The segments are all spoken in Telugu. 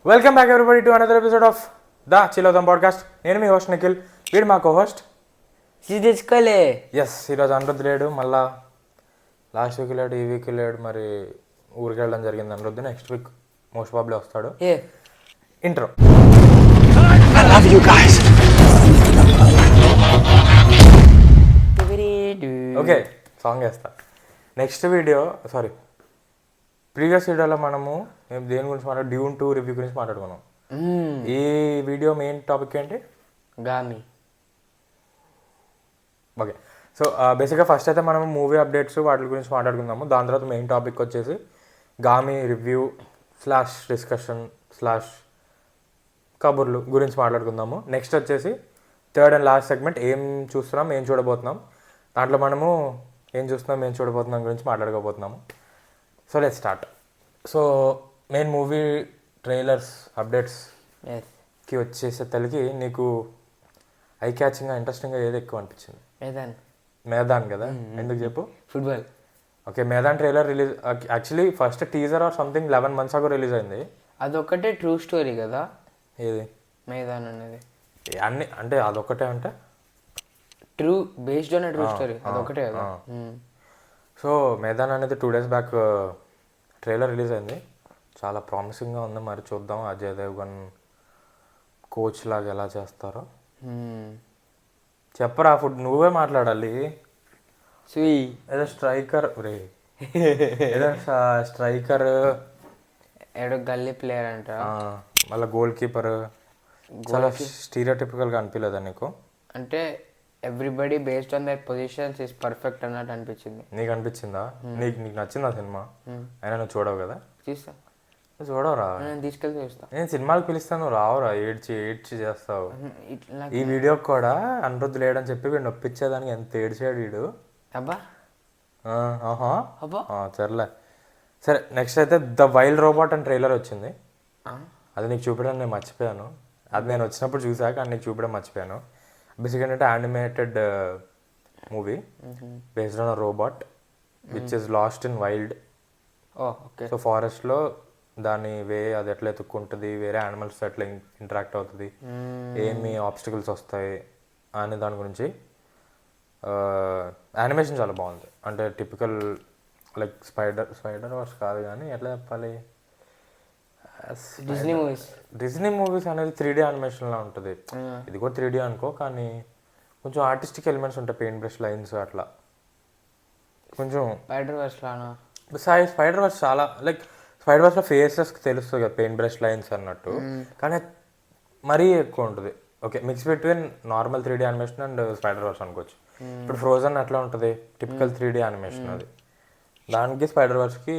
Welcome back everybody to another episode of the చిలోదం పాడ్కాస్ట్. నేను మీ హోస్ట్ నిఖిల్, వీడు మా కో-హోస్ట్. తెచ్చుకోలే. ఎస్, ఈరోజు అనిరుద్ధ్ లేడు, మళ్ళా లాస్ట్ వీక్ లేడు, ఈ వీక్ లేడు. మరి ఊరికి వెళ్ళడం జరిగింది Anirudh. Next week most probably వస్తాడు. ఇంట్రో. ఓకే, సాంగ్ వేస్తా. నెక్స్ట్ వీడియో ప్రీవియస్ వీడియోలో మనము దేని గురించి డ్యూన్ 2 రివ్యూ గురించి మాట్లాడుకున్నాం. ఈ వీడియో మెయిన్ టాపిక్ ఏంటి? గామి. ఓకే, సో బేసిక్గా ఫస్ట్ అయితే మనం మూవీ అప్డేట్స్ వాటి గురించి మాట్లాడుకుందాము. దాని తర్వాత మెయిన్ టాపిక్ వచ్చేసి గామి రివ్యూ / డిస్కషన్ / కబుర్లు గురించి మాట్లాడుకుందాము. నెక్స్ట్ వచ్చేసి థర్డ్ అండ్ లాస్ట్ సెగ్మెంట్ ఏం చూస్తున్నాం, ఏం చూడబోతున్నాం, దాంట్లో మనము ఏం చూస్తున్నాం, ఏం చూడబోతున్నాం గురించి మాట్లాడుకోబోతున్నాము. So let's start. So main movie trailers అప్డేట్స్కి వచ్చేసే తలకి నీకు ఐ క్యాచింగ్గా ఇంట్రెస్టింగ్గా ఏది ఎక్కువ అనిపించింది? మేదాన్ కదా. ఎందుకు చెప్పు? Football. Okay, Maidaan trailer release actually first teaser or something 11 months ago release అయింది. అదొక్కటే ట్రూ స్టోరీ కదా. ఏది మేదాన్ అనేది అన్ని అంటే అదొక్కటే అంటే true based on true story అదొక్కటే కదా. సో మేదాన్ అనేది 2 days బ్యాక్ ట్రైలర్ రిలీజ్ అయింది. చాలా ప్రామిసింగ్గా ఉంది. మరి చూద్దాం అజయ్ దేవ్గన్ కోచ్ లాగా ఎలా చేస్తారో. చెప్పరా నువ్వే మాట్లాడాలి. ఏదో స్ట్రైకర్ ఏదో స్ట్రైకర్ ఏడో గల్లీ ప్లేయర్ అంట, మళ్ళీ గోల్ కీపర్. చాలా స్టీరియోటిపికల్గా అనిపించలేదా నీకు? అంటే everybody based on their positions is perfect అన్నట్టు అనిపించింది. నీకు అనిపించిందా? నీకు నచ్చిందా సినిమా? అయినా నువ్వు చూడవు కదా. చూస్తా. చూడవురా? నేను తీసుకెళ్తే చూస్తా. నేను సినిమాకి పిలుస్తాను, నువ్వు రావురా. ఏడ్చి చేస్తావు. ఈ వీడియోకి కూడా అనిరుద్ధ్ లేడని చెప్పి వీడు నొప్పించేదానికి ఎంత ఏడ్చాడు వీడు. అబ్బా సర్లే. సరే, నెక్స్ట్ అయితే ద వైల్డ్ రోబోట్ అని ట్రైలర్ వచ్చింది. అది నీకు చూపించడం నేను మర్చిపోయాను. అది నేను వచ్చినప్పుడు చూసాక అని నీకు చూపించడం మర్చిపోయాను. బేసిక్ ఏంటంటే animated movie based on robot which is last in wild. So ఫారెస్ట్లో దాని అది ఎట్లా ఎత్తుక్కుంటుంది, వేరే యానిమల్స్ ఎట్లా ఇంటరాక్ట్ అవుతుంది, ఏమి ఆబ్స్టికల్స్ వస్తాయి అనే దాని గురించి. యానిమేషన్ చాలా బాగుంది. అంటే టిపికల్ లైక్ స్పైడర్ వర్స్ కాదు కానీ ఎట్లా చెప్పాలి, డిజ్నీ మూవీస్ అనేది 3D యానిమేషన్లా ఉంటుంది. ఇది కూడా 3D అనుకో, కానీ కొంచెం ఆర్టిస్టిక్ ఎలిమెంట్స్ ఉంటాయి. పెయింట్ బ్రష్ లైన్స్ అట్లా కొంచెం. స్పైడర్ వర్స్ చాలా లైక్ స్పైడర్ వర్స్లో ఫేసెస్ తెలుస్తుంది కదా పెయింట్ బ్రష్ లైన్స్ అన్నట్టు, కానీ మరీ ఎక్కువ ఉంటుంది. Okay, mix between normal 3D animation and spider verse అనుకోవచ్చు. ఇప్పుడు ఫ్రోజన్ ఎట్లా ఉంటుంది, టిపికల్ 3D యానిమేషన్ అది. దానికి స్పైడర్ వర్స్కి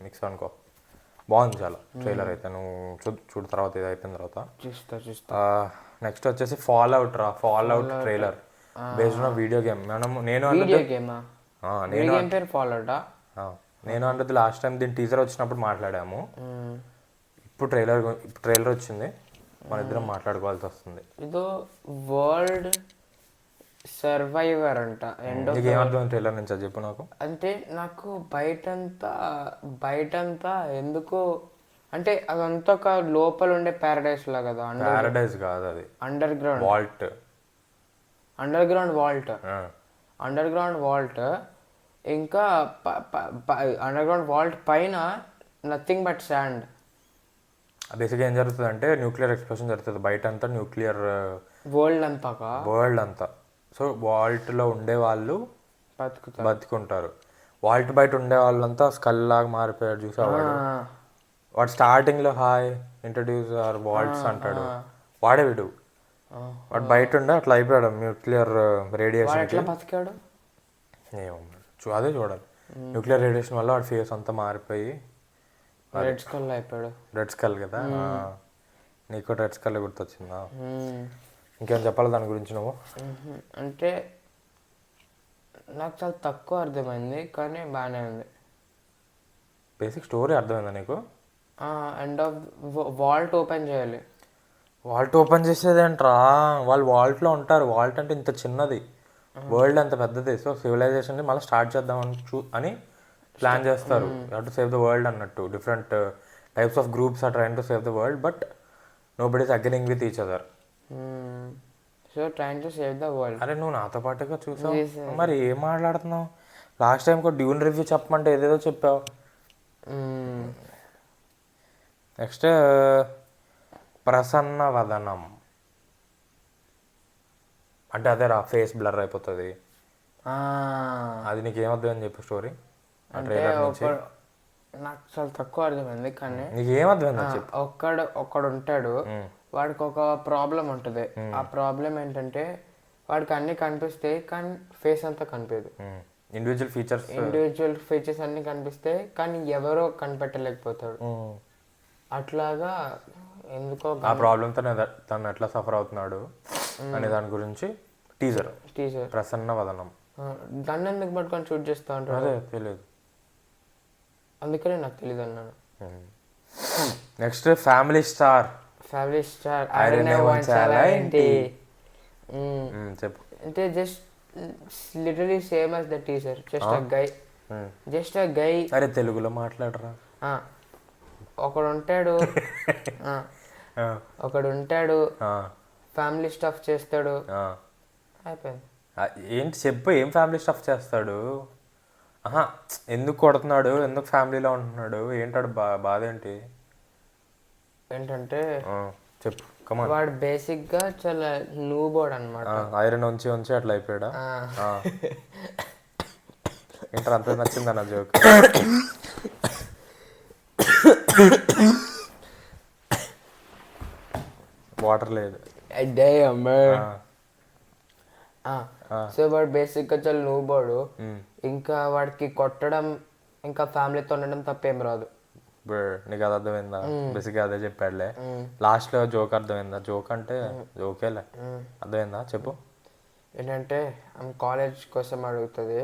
మిక్స్ అనుకో. బాగుంది చాలా ట్రైలర్ అయితే. నువ్వు చూడు తర్వాత, ఇది అయిపోయిన తర్వాత చూస్తా. నెక్స్ట్ వచ్చేసి fall out trailer based on video game. నేను అంటే లాస్ట్ టైం దీని టీజర్ వచ్చినప్పుడు మాట్లాడాము. ఇప్పుడు ట్రైలర్ వచ్చింది, మన ఇద్దరం మాట్లాడుకోవాల్సి వస్తుంది. ఇదో వరల్డ్ సర్వైవర్ అంట. ఏమర్థం ట్రైలర్ నుంచి అది చెప్పు నాకు. అంటే నాకు బయటంతా ఎందుకో అంటే అదంతా ఒక లోపల ఉండే ప్యారడైస్ లా కదా. ప్యారడైస్ కాదు అది, అండర్ గ్రౌండ్ వాల్ట్. ఇంకా అండర్ గ్రౌండ్ వాల్ట్ పైన నథింగ్ బట్ శాండ్. బేసిక్గా ఏం జరుగుతుంది అంటే న్యూక్లియర్ ఎక్స్ప్లోషన్ జరుగుతుంది బయట అంతా, న్యూక్లియర్ వరల్డ్ అంతా. సో వాల్ట్లో ఉండే వాళ్ళు బతుకుంటారు. వాల్ట్ బయట ఉండే వాళ్ళంతా స్కల్ లాగా మారిపోయాడు చూసేవాడు. వాడు స్టార్టింగ్లో హాయ్ ఇంట్రడ్యూస్ ఆర్ వాల్ట్స్ అంటాడు, వాడే వీడు. వాడు బయట ఉండే అట్లా అయిపోయాడు న్యూక్లియర్ రేడియేషన్. అదే చూడాలి. న్యూక్లియర్ రేడియేషన్ వల్ల వాడి ఫేస్ అంతా మారిపోయి రెడ్ స్కల్ అయిపోయాడు. రెడ్ స్కల్ కదా. నీకు రెడ్ స్కల్ గుర్తొచ్చిందా? ఇంకేం చెప్పాలి దాని గురించి నువ్వు? అంటే నాకు చాలా తక్కువ అర్థమైంది, కానీ బాగానే ఉంది. బేసిక్ స్టోరీ అర్థమైందా నీకు? ఎండ్ ఆఫ్ వాల్ట్ ఓపెన్ చేయాలి. వాల్ట్ ఓపెన్ చేసేదేంట్రా? వాళ్ళు వాల్ట్లో ఉంటారు. వాల్ట్ అంటే ఇంత చిన్నది, వరల్డ్ అంత పెద్దది. సో సివిలైజేషన్ మళ్ళీ స్టార్ట్ చేద్దాం అని ప్లాన్ చేస్తారు. టు సేవ్ ద వరల్డ్ అన్నట్టు. Different types of groups are trying to save the world but nobody's agreeing with each other. So trying to save the world. అరే నువ్వు నాతో పాటుగా చూసావు, మరి ఏం మాట్లాడుతున్నావు? లాస్ట్ టైం కూడా డ్యూన్ రివ్యూ చెప్పమంటే ఏదేదో చెప్పావు. నెక్స్ట్ ప్రసన్న వదనం అంటే అదే రా ఫేస్ బ్లర్ అయిపోతుంది, అది నీకు ఏమర్థం అని చెప్పి స్టోరీ అంటే నాకు చాలా తక్కువ అర్థమైంది కానీ నీకు ఏమర్థమైంది చెప్పు. ఒక్కడు ఉంటాడు, వాడికి ఒక ప్రాబ్లం ఉంటుంది. ఆ ప్రాబ్లం ఏంటంటే వాడికి అన్ని కనిపిస్తాయి కానీ ఫేస్ అంతా కనిపించదు. ఇండివిజువల్ ఫీచర్స్ అన్ని కనిపిస్తాయి కానీ ఎవరో కనిపెట్టలేకపోతాడు. అట్లాగా ఎందుకో ఆ ప్రాబ్లమ్ తను ఎట్లా సఫర్ అవుతున్నాడు అనే దాని గురించి టీజర్ ప్రసన్న వదనం. దాన్ని ఎందుకు పట్టుకొని షూట్ చేస్తా ఉంటాడు అదే తెలియదు, అందుకనే నాకు తెలియదు అన్నాను. నెక్స్ట్ ఫ్యామిలీ స్టార్ చెప్పు. అంటే just literally same as the teaser, just a guy. అరే తెలుగులో మాట్లాడరా. ఒకడు ఉంటాడు ఫ్యామిలీ స్టఫ్ చేస్తాడు, అయిపోయింది. ఏంటి చెప్పు, ఏం ఫ్యామిలీ స్టఫ్ చేస్తాడు? ఎందుకు కొడుతున్నాడు, ఎందుకు ఫ్యామిలీలో ఉంటున్నాడు, ఏంటాడు బాధ ఏంటి? ఏంటంటే చెప్పు. వాడు బేసిక్ గా చాలా నూబోర్డ్ అనమాట. ఐరన్ ఉంచి అట్లా అయిపోయాడా? ఏంటారు అంత నచ్చిందా నా జోక్? వాటర్ లేదు. సో వాడు బేసిక్ గా చాలా నూబోర్డు, ఇంకా వాడికి కొట్టడం ఇంకా ఫ్యామిలీతో ఉండడం తప్పేం రాదు. నీకు అది అర్థమైందా? బేసిక్గా అదే చెప్పాడులే. లాస్ట్ లో జోక్ అర్థమైందా? జోక్ అంటే జోకేలే, అర్థమైందా? చెప్పు. ఏంటంటే ఆమె కాలేజ్ కోసం అడుగుతుంది,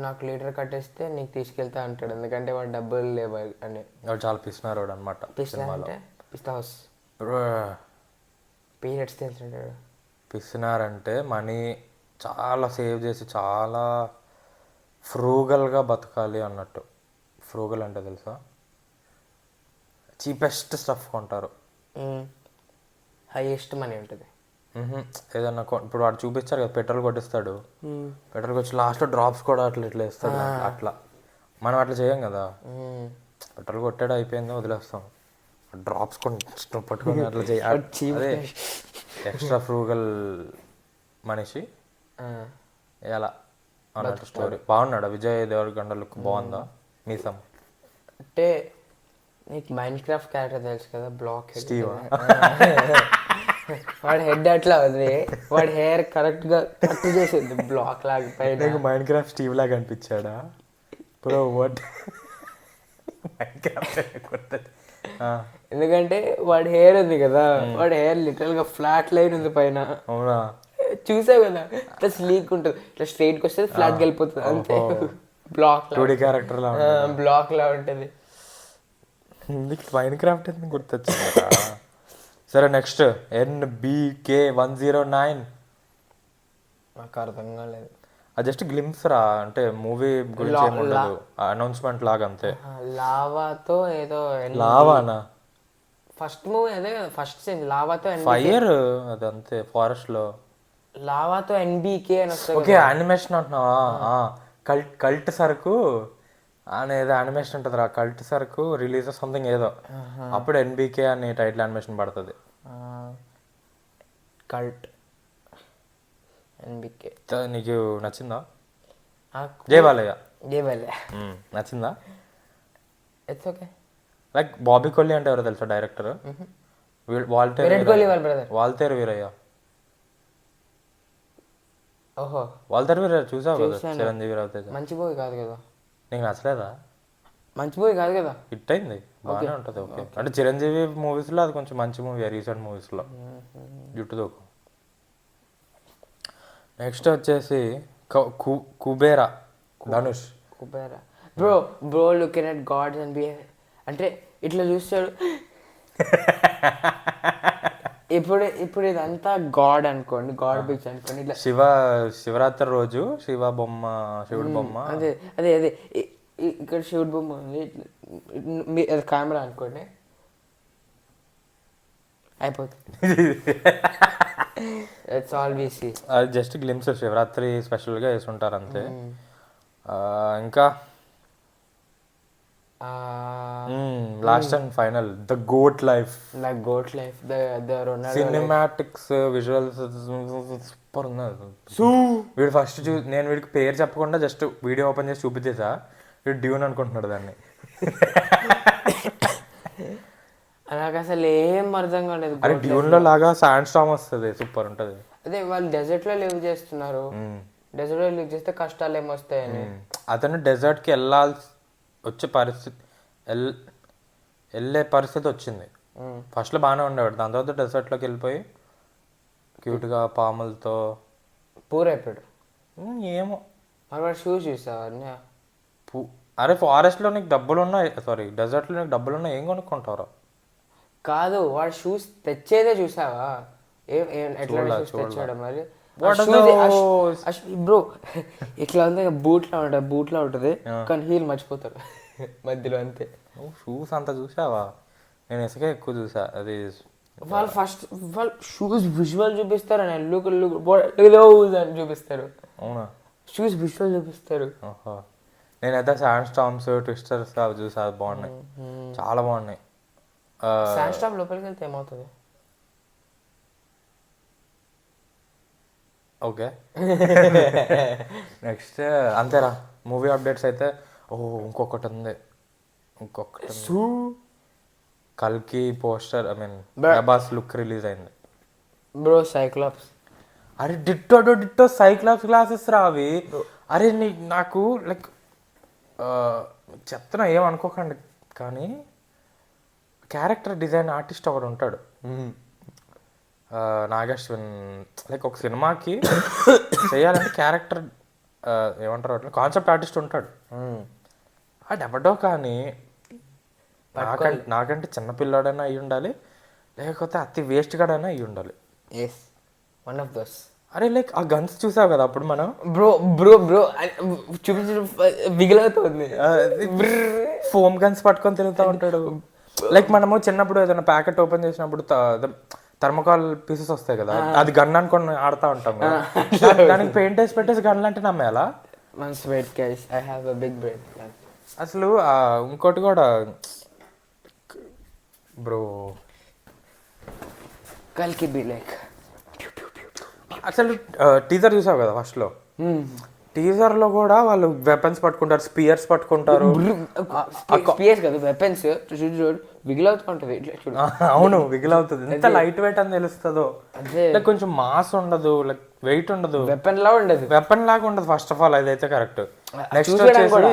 నాకు లీటర్ కట్టేస్తే నీకు తీసుకెళ్తా అంటాడు, ఎందుకంటే వాడు డబ్బులు లేవు అని. వాడు చాలా పిస్తున్నారు వాడు అనమాట. పిస్తా హౌస్ పీరియడ్స్ తెలుసుంటాడు. పిస్తున్నారంటే మనీ చాలా సేవ్ చేసి చాలా ఫ్రూగల్గా బతకాలి అన్నట్టు. ఫ్రూగల్ అంటే తెలుసా? చీపెస్ట్ స్టఫ్ కొంటారు, హైయెస్ట్ మనీ ఉంటుంది. ఏదన్నా ఇప్పుడు వాడు చూపిస్తారు కదా, పెట్రోల్ కొట్టిస్తాడు, పెట్రోల్ కొచ్చి లాస్ట్లో డ్రాప్స్ కూడా ఇట్లా వేస్తాడు. అట్లా మనం అట్లా చేయం కదా, పెట్రోల్ కొట్టాడు అయిపోయింది వదిలేస్తాం, డ్రాప్స్ కూడా పట్టుకొని అట్లా చేయాలి. ఎక్స్ట్రా ఫ్రూగల్ మనిషి ఎలా అన్నట్టు స్టోరీ. బాగున్నాడా విజయ్ దేవరకొండ లుక్? బాగుందా? మీసం అంటే నీకు మైండ్ క్రాఫ్ట్ క్యారెక్టర్ తెలుసు కదా, బ్లాక్ స్టీవ్. వాడి హెడ్ అట్లా ఉంది, వాడి హెయిర్ కరెక్ట్ గా కట్ చేసింది బ్లాక్ లాగా పైన. నీకు మైండ్ క్రాఫ్ట్ స్టీవ్ లాగా అనిపించాడా? Bro what? ఎందుకంటే వాడి హెయిర్ ఉంది కదా, వాడి హెయిర్ లిటరల్ గా ఫ్లాట్ లైన్ ఉంది పైన. అవునా? చూసావు కదా, ఇట్లా స్లీక్ ఉంటుంది, ఇట్లా స్ట్రైట్ కి వస్తే ఫ్లాట్ కి వెళ్ళిపోతుంది అంతే. బ్లాక్ క్యారెక్టర్ లా బ్లాక్ లా ఉంటుంది. మైండ్ క్రాఫ్ట్ ఎందుకు గుర్తొచ్చిందా? సరే నెక్స్ట్ NBK109. నాకు అర్థం కాలేదు. అది జస్ట్ గ్లిమ్స్ రా, అంటే మూవీ గురించి ఏముండదు, అనౌన్స్మెంట్ లాగా అంతే. లావాతో ఏదో లావానా? ఫస్ట్ మూవీ అదే కదా, ఫస్ట్ సీన్ లావాతో ఫైర్, అది అంతే ఫారెస్ట్ లో. లావాతో NBK అని వస్తుంది. ఓకే యానిమేషన్ అంటున్నావా? కల్ట్ సరుకు అనేది యానిమేషన్ ఉంటుంది రా, కల్ట్ సరుకు రిలీజ్ సంథింగ్ ఏదో, అప్పుడు NBK అని టైటిల్ యానిమేషన్ పడుతుంది. కల్ట్ NBK నీకు నచ్చిందా? జై బాలయ్య నచ్చిందా? It's okay. Like Bobby Kolli అంటే ఎవరో తెలుసా డైరెక్టర్? వాల్తేరు వీరయ్య. ఓహో వాల్తేరు వీరయ్య చూసావు కదా, చిరంజీవి రవితేజ. మంచి మూవీ కాదు కదా? నీకు నచ్చలేదా? మంచి మూవీ కాదు కదా, హిట్ అయింది, బాగానే ఉంటుంది. ఓకే అంటే చిరంజీవి మూవీస్లో అది కొంచెం మంచి మూవీ, రీసెంట్ మూవీస్లో జుట్టుదోకు. నెక్స్ట్ వచ్చేసి Kubera Dhanush. Kubera bro looking at gods and behave అంటే ఇట్లా చూస్తాడు. ఇప్పుడు ఇదంతా గాడ్ అనుకోండి, గాడ్ పిక్స్ అనుకోండి. ఇట్లా శివరాత్రి రోజు శివుడు బొమ్మ అదే అదే అదే ఇక్కడ శివుడు బొమ్మ ఉంది, కెమెరా అనుకోండి అయిపోతుంది. That's all we see. అది జస్ట్ గ్లిమ్స్ శివరాత్రి స్పెషల్గా వేసుంటారు అంతే. ఇంకా last and final the goat life. Like goat life the Ronaldo cinematics visuals super ఉన్నది. వీడు ఫస్ట్ నేను వీడికి పేరు చెప్పకుండా జస్ట్ వీడియో ఓపెన్ చేసి చూపించేసా, వీడు డ్యూన్ అనుకుంటున్నాడు దాన్ని. నాకు అసలు ఏం అర్థం కాలేదు. అరే డ్యూన్లో లాగా శాండ్ స్టామ్ వస్తుంది, సూపర్ ఉంటుంది. అదే వాళ్ళు డెజర్ట్లో లివ్ చేస్తున్నారు, డెజర్ట్లో లివ్ చేస్తే కష్టాలు ఏమొస్తాయని. అతను డెజర్ట్కి వచ్చే పరిస్థితి వెళ్ళే పరిస్థితి వచ్చింది. ఫస్ట్లో బాగానే ఉండేవాడు, దాని తర్వాత డెజర్ట్లోకి వెళ్ళిపోయి క్యూట్గా పాములతో పూర్ అయిపోయాడు. ఏమో మరి వాడు షూస్ చూసావా? అరే ఫారెస్ట్లో నీకు డబ్బులు ఉన్నాయి, సారీ డెజర్ట్లో నీకు డబ్బులు ఉన్నాయి, ఏం కొనుక్కుంటారు? కాదు వాడు షూస్ తెచ్చేదే చూసావా? ఎట్లా షూస్ తెచ్చాడు మరి బ్రో? ఇట్లా ఉంది బూట్లా ఉంటుంది కానీ హీల్ మర్చిపోతాడు మధ్యలో అంతే. షూస్ అంతా చూసావా? నేను ఇసుకే ఎక్కువ చూసా. అది వాళ్ళు ఫస్ట్ వాళ్ళు షూస్ విజువల్ చూపిస్తారు అని లుక్ అని చూపిస్తారు. అవునా? షూస్ విజువల్ చూపిస్తారు. నేనైతే శాండ్ స్టామ్స్ ట్విస్టర్స్ అవి చూసా, బాగున్నాయి, చాలా బాగున్నాయి. శాండ్ స్టామ్ లోపలికి వెళ్తే ఏమవుతుంది? ఓకే నెక్స్ట్ అంతేరా మూవీ అప్డేట్స్ అయితే. ఇంకొకటి ఉంది, కల్కి poster, I mean Prabhas look release అయింది బ్రో. సైక్లాప్స్. అరే డిట్టో సైక్లాప్స్ గ్లాసెస్ రా అవి. అరే నాకు లైక్ చెప్తున్నా ఏమనుకోకండి కానీ క్యారెక్టర్ డిజైన్ ఆర్టిస్ట్ ఒకడు ఉంటాడు, నాగశ్విన్. లైక్ ఒక సినిమాకి చేయాలంటే క్యారెక్టర్ ఏమంటారు కాన్సెప్ట్ ఆర్టిస్ట్ ఉంటాడు. అదెవడో కానీ నాకంటే చిన్నపిల్లాడైనా అయ్యి ఉండాలి, లేకపోతే అతి వేస్ట్ గాడైనా అయ్యి ఉండాలి. One of those. అరే లైక్ ఆ గన్స్ చూసావు కదా అప్పుడు మనం? బ్రో చూపించ బిగిలవుతుంది. ఫోమ్ గన్స్ పట్టుకొని తిరుగుతూ ఉంటాడు. లైక్ మనము చిన్నప్పుడు ఏదైనా ప్యాకెట్ ఓపెన్ చేసినప్పుడు థర్మోకాల్ పీసెస్ వస్తాయి కదా, అది గన్ అనుకొని ఆడుతూ ఉంటాం కదా, దానికి పెయింట్ వేసి పెట్టేసి గన్ అంటే నమ్మేలా? అసలు ఇంకోటి కూడా బ్రో, కల్కి బి లైక్ అసలు టీజర్ చూసావు కదా ఫస్ట్లో? టీజర్ లో కూడా వాళ్ళు వెపన్స్ పట్టుకుంటారు, స్పియర్స్ పట్టుకుంటారు. స్పియర్స్ కదా వెపన్స్, విగిలవుతుంటది. అవును విగిలవుతుంది. ఎంత లైట్ వెయిట్ అని తెలుస్తుందో. లైక్ కొంచెం మాస్ ఉండదు, లైక్ వెయిట్ ఉండదు, వెపన్ లా ఉండదు, వెపన్ లాగా ఉండదు. ఫస్ట్ ఆఫ్ ఆల్ అదైతే కరెక్ట్. నెక్స్ట్ వచ్చేసి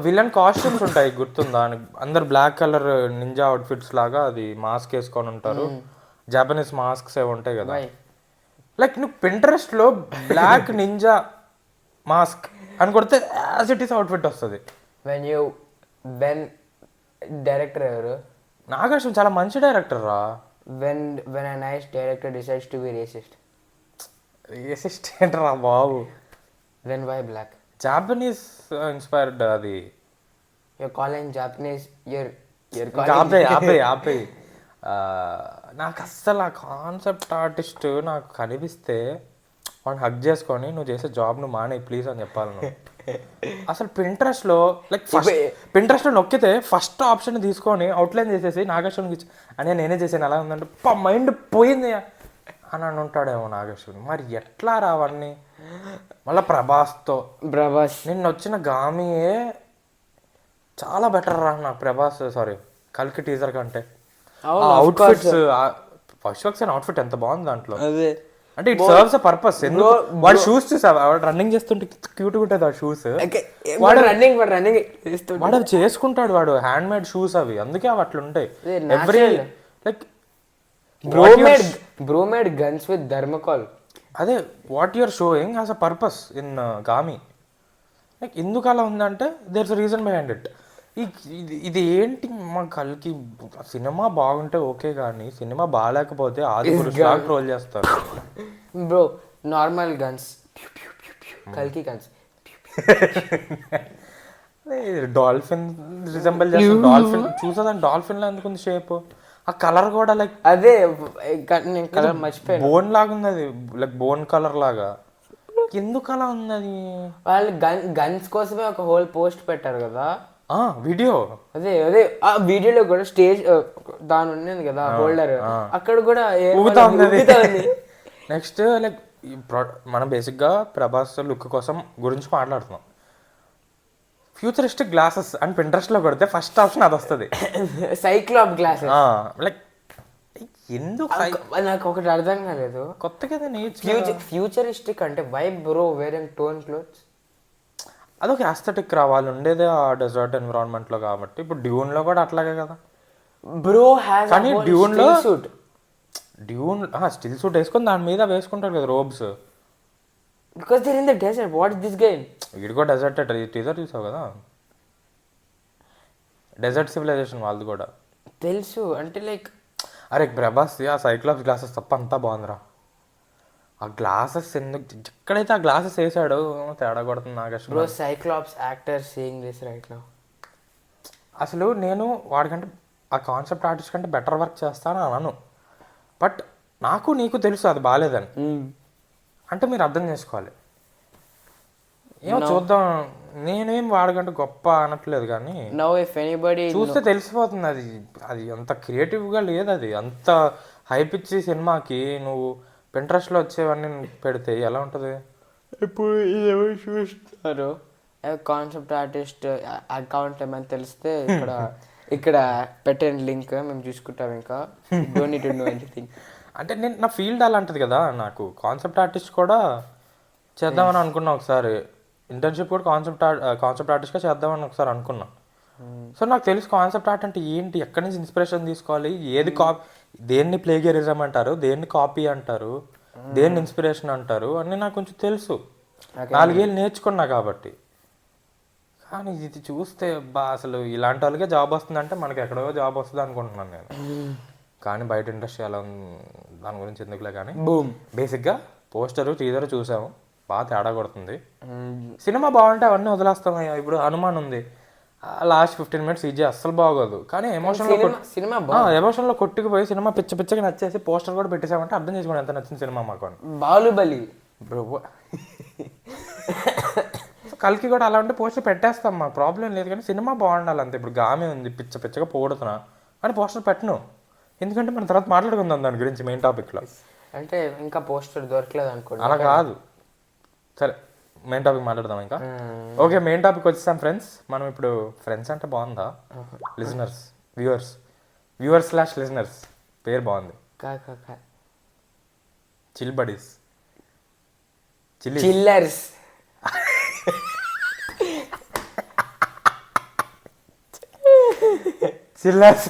విలన్ కాస్ట్యూమ్స్ ఉంటాయి, గుర్తుందా? అందరు బ్లాక్ కలర్ నింజా అవుట్ఫిట్స్ లాగా అది మాస్క్ వేసుకొని ఉంటారు. జాపనీస్ మాస్క్స్ ఏవి ఉంటాయి కదా, లైక్ నువ్వు పింట్రెస్ట్ లో బ్లాక్ నింజా మాస్క్ అని కొడితే యాజ్ ఇట్ ఈస్ అవుట్ఫిట్ వస్తుంది. వెన్ డైరెక్టర్ ఎవరు? నాగార్జున చాలా మంచి డైరెక్టర్ రా. When a nice director decides to be racist. Racist ఏంట్రా బాబు? Then why black? Japanese inspired అది. You're calling Japanese, you're calling ఆపే నాకు అస్సలు ఆ కాన్సెప్ట్ ఆర్టిస్ట్ నాకు కనిపిస్తే వాడిని హక్ చేసుకొని నువ్వు చేసే జాబ్ నువ్వు మానే ప్లీజ్ అని చెప్పాలి నువ్వు. అసలు పింట్రెస్ట్లో లైక్ పింట్రెస్ట్లో నొక్కితే ఫస్ట్ ఆప్షన్ తీసుకొని అవుట్లైన్ చేసేసి నాగేశ్వరికి అని నేనే చేసాను అలా ఉందంటే మైండ్ పోయింది అని అని ఉంటాడేమో నాగేశ్వరి. మరి ఎట్లా రావన్నీ మళ్ళీ ప్రభాస్ నిన్న వచ్చిన గామియే చాలా బెటర్ రా నాకు ప్రభాస్, సారీ కల్కి టీజర్ కంటే. అవుట్ఫిట్స్ ఫస్ట్ అవుట్ఫిట్ ఎంత బాగుంది దాంట్లో. అంటే ఇట్ సర్వ్స్ అ పర్పస్. వాడు షూస్ చూసావా? వాడు రన్నింగ్ చేస్తుంటే క్యూట్ ఉంటుంది ఆ షూస్. వాడు అవి చేసుకుంటాడు, వాడు హ్యాండ్ మేడ్ షూస్ అవి, అందుకే అవి అట్లా ఉంటాయి. Every like bro made guns with thermocol. అదే what you're showing has a purpose in Gaami. Like ఎందుకు అలా ఉందంటే there is a reason behind it. ఇది ఏంటి మా కల్కి సినిమా బాగుంటే ఓకే కానీ సినిమా బాగాలేకపోతే ఆది పురుషులా ట్రోల్ చేస్తారు. బ్రో నార్మల్ గన్స్, కల్కి గన్స్ డాల్ఫిన్ రిజంబల్ చేస్తుంది. డాల్ఫిన్ చూసేదాన్ని డాల్ఫిన్ లా ఎందుకుంది షేప్, ఆ కలర్ కూడా లైక్ అదే నేను కలర్ మర్చిపోయాను. బోన్ లాగా ఉంది అది, లైక్ బోన్ కలర్ లాగా. ఎందుకు అలా ఉంది అది? వాళ్ళు గన్స్ కోసమే ఒక హోల్ పోస్ట్ పెట్టారు కదా వీడియో. అదే అదే ఆ వీడియోలో కూడా స్టేజ్ దాని ఉన్నది కదా హోల్డర్, అక్కడ కూడా ఊగుతా ఉంది. నెక్స్ట్ లైక్ మనం బేసిక్గా ప్రభాస్ లుక్ కోసం గురించి మాట్లాడుతున్నాం. ఫ్యూచరిస్టిక్ గ్లాసెస్ అని పింట్రెస్ట్లో కొడితే ఫస్ట్ ఆప్షన్ అది వస్తుంది, సైక్లాప్ గ్లాసెస్. లైక్ ఎందుకు నాకు ఒకటి అర్థం కాలేదు, కొత్తగా ఫ్యూచరిస్టిక్ అంటే why bro wearing torn clothes? అదొక ఆస్థెటిక్ రావాలి, ఉండేదే ఆ డెజర్ట్ ఎన్విరాన్మెంట్లో కాబట్టి. ఇప్పుడు డ్యూన్లో కూడా అట్లాగే కదా బ్రో హ్యాస్, కానీ డ్యూన్లో స్టిల్ సూట్ వేసుకొని దాని మీద వేసుకుంటారు కదా robes, because there in the desert. What is this game? వీడు కూడా డెజర్ట్ టీజర్ చూసావు కదా, డెజర్ట్ సివిలైజేషన్ వాళ్ళది కూడా తెలుసు. అంటే లైక్ అరే ప్రభాస్ ఆ సైక్లాప్స్ గ్లాసెస్ తప్ప అంతా బాగుందిరా. ఆ గ్లాసెస్ ఎందుకు ఎక్కడైతే ఆ గ్లాసెస్ వేసాడో తేడా కొడుతుంది నాకు. Bro Cyclops actor seeing this right now. అసలు నేను వాడికంటే ఆ కాన్సెప్ట్ ఆర్టిస్ట్ కంటే బెటర్ వర్క్ చేస్తాను అన్నాను, బట్ నాకు నీకు తెలుసు అది బాగాలేదని. అంటే మీరు అర్థం చేసుకోవాలి. ఏమో చూద్దాం, నేనేం వాడకంటే గొప్ప అనట్లేదు, కానీ చూస్తే తెలిసిపోతుంది అది అది అంత క్రియేటివ్గా లేదు. అది అంత హైప్ ఇచ్చి సినిమాకి నువ్వు పింట్రెస్ట్లో వచ్చేవన్నీ పెడితే ఎలా ఉంటుంది? ఇప్పుడు ఎవరు చూస్తారు? కాన్సెప్ట్ ఆర్టిస్ట్ అకౌంట్ ఏమైనా తెలిస్తే ఇక్కడ పెట్టండి లింక్, మేము చూసుకుంటాం. ఇంకా don't need to know anything. అంటే నేను నా ఫీల్డ్ అలాంటిది కదా, నాకు కాన్సెప్ట్ ఆర్టిస్ట్ కూడా చేద్దామని అనుకున్నా ఒకసారి. ఇంటర్న్షిప్ కూడా కాన్సెప్ట్ ఆర్టిస్ట్గా చేద్దామని ఒకసారి అనుకున్నా. సో నాకు తెలుసు కాన్సెప్ట్ ఆర్ట్ అంటే ఏంటి, ఎక్కడి నుంచి ఇన్స్పిరేషన్ తీసుకోవాలి, ఏది దేన్ని ప్లేగియరిజం అంటారు, దేన్ని కాపీ అంటారు, దేన్ని ఇన్స్పిరేషన్ అంటారు అని నాకు కొంచెం తెలుసు. 4 ఏళ్ళు నేర్చుకున్నా కాబట్టి. కానీ ఇది చూస్తే అసలు ఇలాంటి వాళ్ళకే జాబ్ వస్తుందంటే మనకి ఎక్కడో జాబ్ వస్తుంది అనుకుంటున్నాను నేను. కానీ బయట ఇండస్ట్రీ అలా దాని గురించి ఎందుకులే. కానీ బేసిక్గా పోస్టరు టీజర్ చూసాము, బాగా తేడా కొడుతుంది. సినిమా బాగుంటే అవన్నీ వదిలేస్తాం. ఇప్పుడు హనుమాన్ ఉంది, లాస్ట్ 15 minutes ఈజీ అస్సలు బాగోదు, కానీ ఎమోషన్లో కొట్టుకుపోయి సినిమా పిచ్చగా నచ్చేసి పోస్టర్ కూడా పెట్టేసామంటే అర్థం చేసుకోండి ఎంత నచ్చింది సినిమా మాకు. బాహుబలి కల్కి కూడా అలా ఉంటే పోస్టర్ పెట్టేస్తాం, మాకు ప్రాబ్లం లేదు. కానీ సినిమా బాగుండాలి అంతే. ఇప్పుడు గామి ఉంది పిచ్చగా పోడుతున్నా కానీ పోస్టర్ పెట్టను, ఎందుకంటే మన తర్వాత మాట్లాడుకుందాం దాని గురించి మెయిన్ టాపిక్లో. అంటే ఇంకా పోస్టర్ దొరకలేదు అనుకోండి. అలా కాదు, సరే మెయిన్ టాపిక్ మాట్లాడదాం ఇంకా. ఓకే, మెయిన్ టాపిక్ వచ్చేసాం ఫ్రెండ్స్. మనం ఇప్పుడు ఫ్రెండ్స్ అంటే బాగుందా? లిజనర్స్, వ్యూవర్స్/లిజనర్స్ పేరు బాగుంది. Chill buddies, chillers. చిల్లర్స్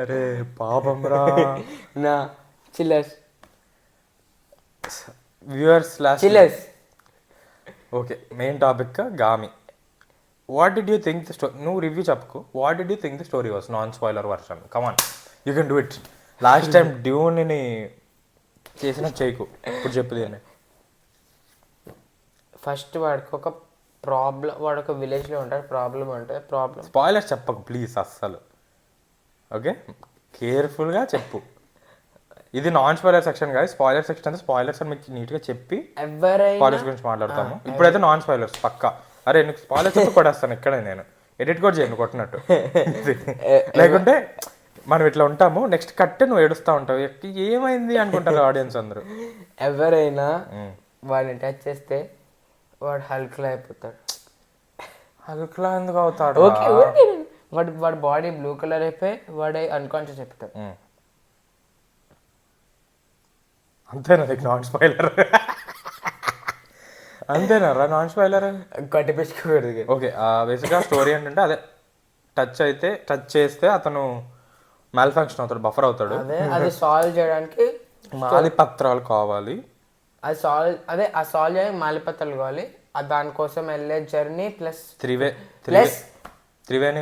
అరే పాపం రా నా chillers, viewers chillers. Okay, main topic Gaami. What did you think the story? నువ్వు రివ్యూ చెప్పుకో. What did you think the story was? Non spoiler version, come on, you can do it. Last time డ్యూన్ని చేసిన చేయకు, ఇప్పుడు చెప్పు దీన్ని. ఫస్ట్ వాడికి ఒక ప్రాబ్లం, వాడు ఒక విలేజ్లో ఉంటాడు, ప్రాబ్లం స్పాయిలర్స్ చెప్పకు ప్లీజ్ అస్సలు. ఓకే, కేర్ఫుల్గా చెప్పు. ఇది నాన్ స్పాయిలర్ సెక్షన్ కాదు, స్పాయిలర్ సెక్షన్ అంటే స్పాయిలర్స్ అని మీకు నీట్గా చెప్పి స్పాయిలర్స్ గురించి మాట్లాడతాము. ఇప్పుడైతే నాన్ స్పాయిలర్స్ పక్కా. అరే నీకు స్పాయిలర్స్ చెప్పి కొట్టేస్తాను ఇక్కడే, నేను ఎడిట్ కూడా చేయను కొట్టినట్టు. లేకుంటే మనం ఇట్లా ఉంటాము, నెక్స్ట్ కట్ నువ్వు ఏడుస్తూ ఉంటావు, ఏమైంది అనుకుంటారు ఆడియన్స్ అందరూ. ఎవరైనా వాడిని టచ్ చేస్తే వాడు హల్క్లా అయిపోతాడు. హల్క్లా ఎందుకు అవుతాడు? వాడి బాడీ బ్లూ కలర్ అయిపోయి వాడు అన్కాన్షియస్ అయిపోతాడు. అంతేనా నీకు నాన్ స్పాయిలర్? అంతేనా రా నాన్ స్పాయిలర్? కట్టిపించుకోకూడదు. ఓకే, బేసిక్గా స్టోరీ ఏంటంటే అదే, టచ్ చేస్తే అతను మ్యాల్ఫంక్షన్ అవుతాడు, బఫర్ అవుతాడు. అది సాల్వ్ చేయడానికి మాలిపత్రాలు కావాలి. అది సాల్వ్ చేయడానికి మాలిపత్రాలు కావాలి. దానికోసం వెళ్ళే జర్నీ ప్లస్ త్రివేణి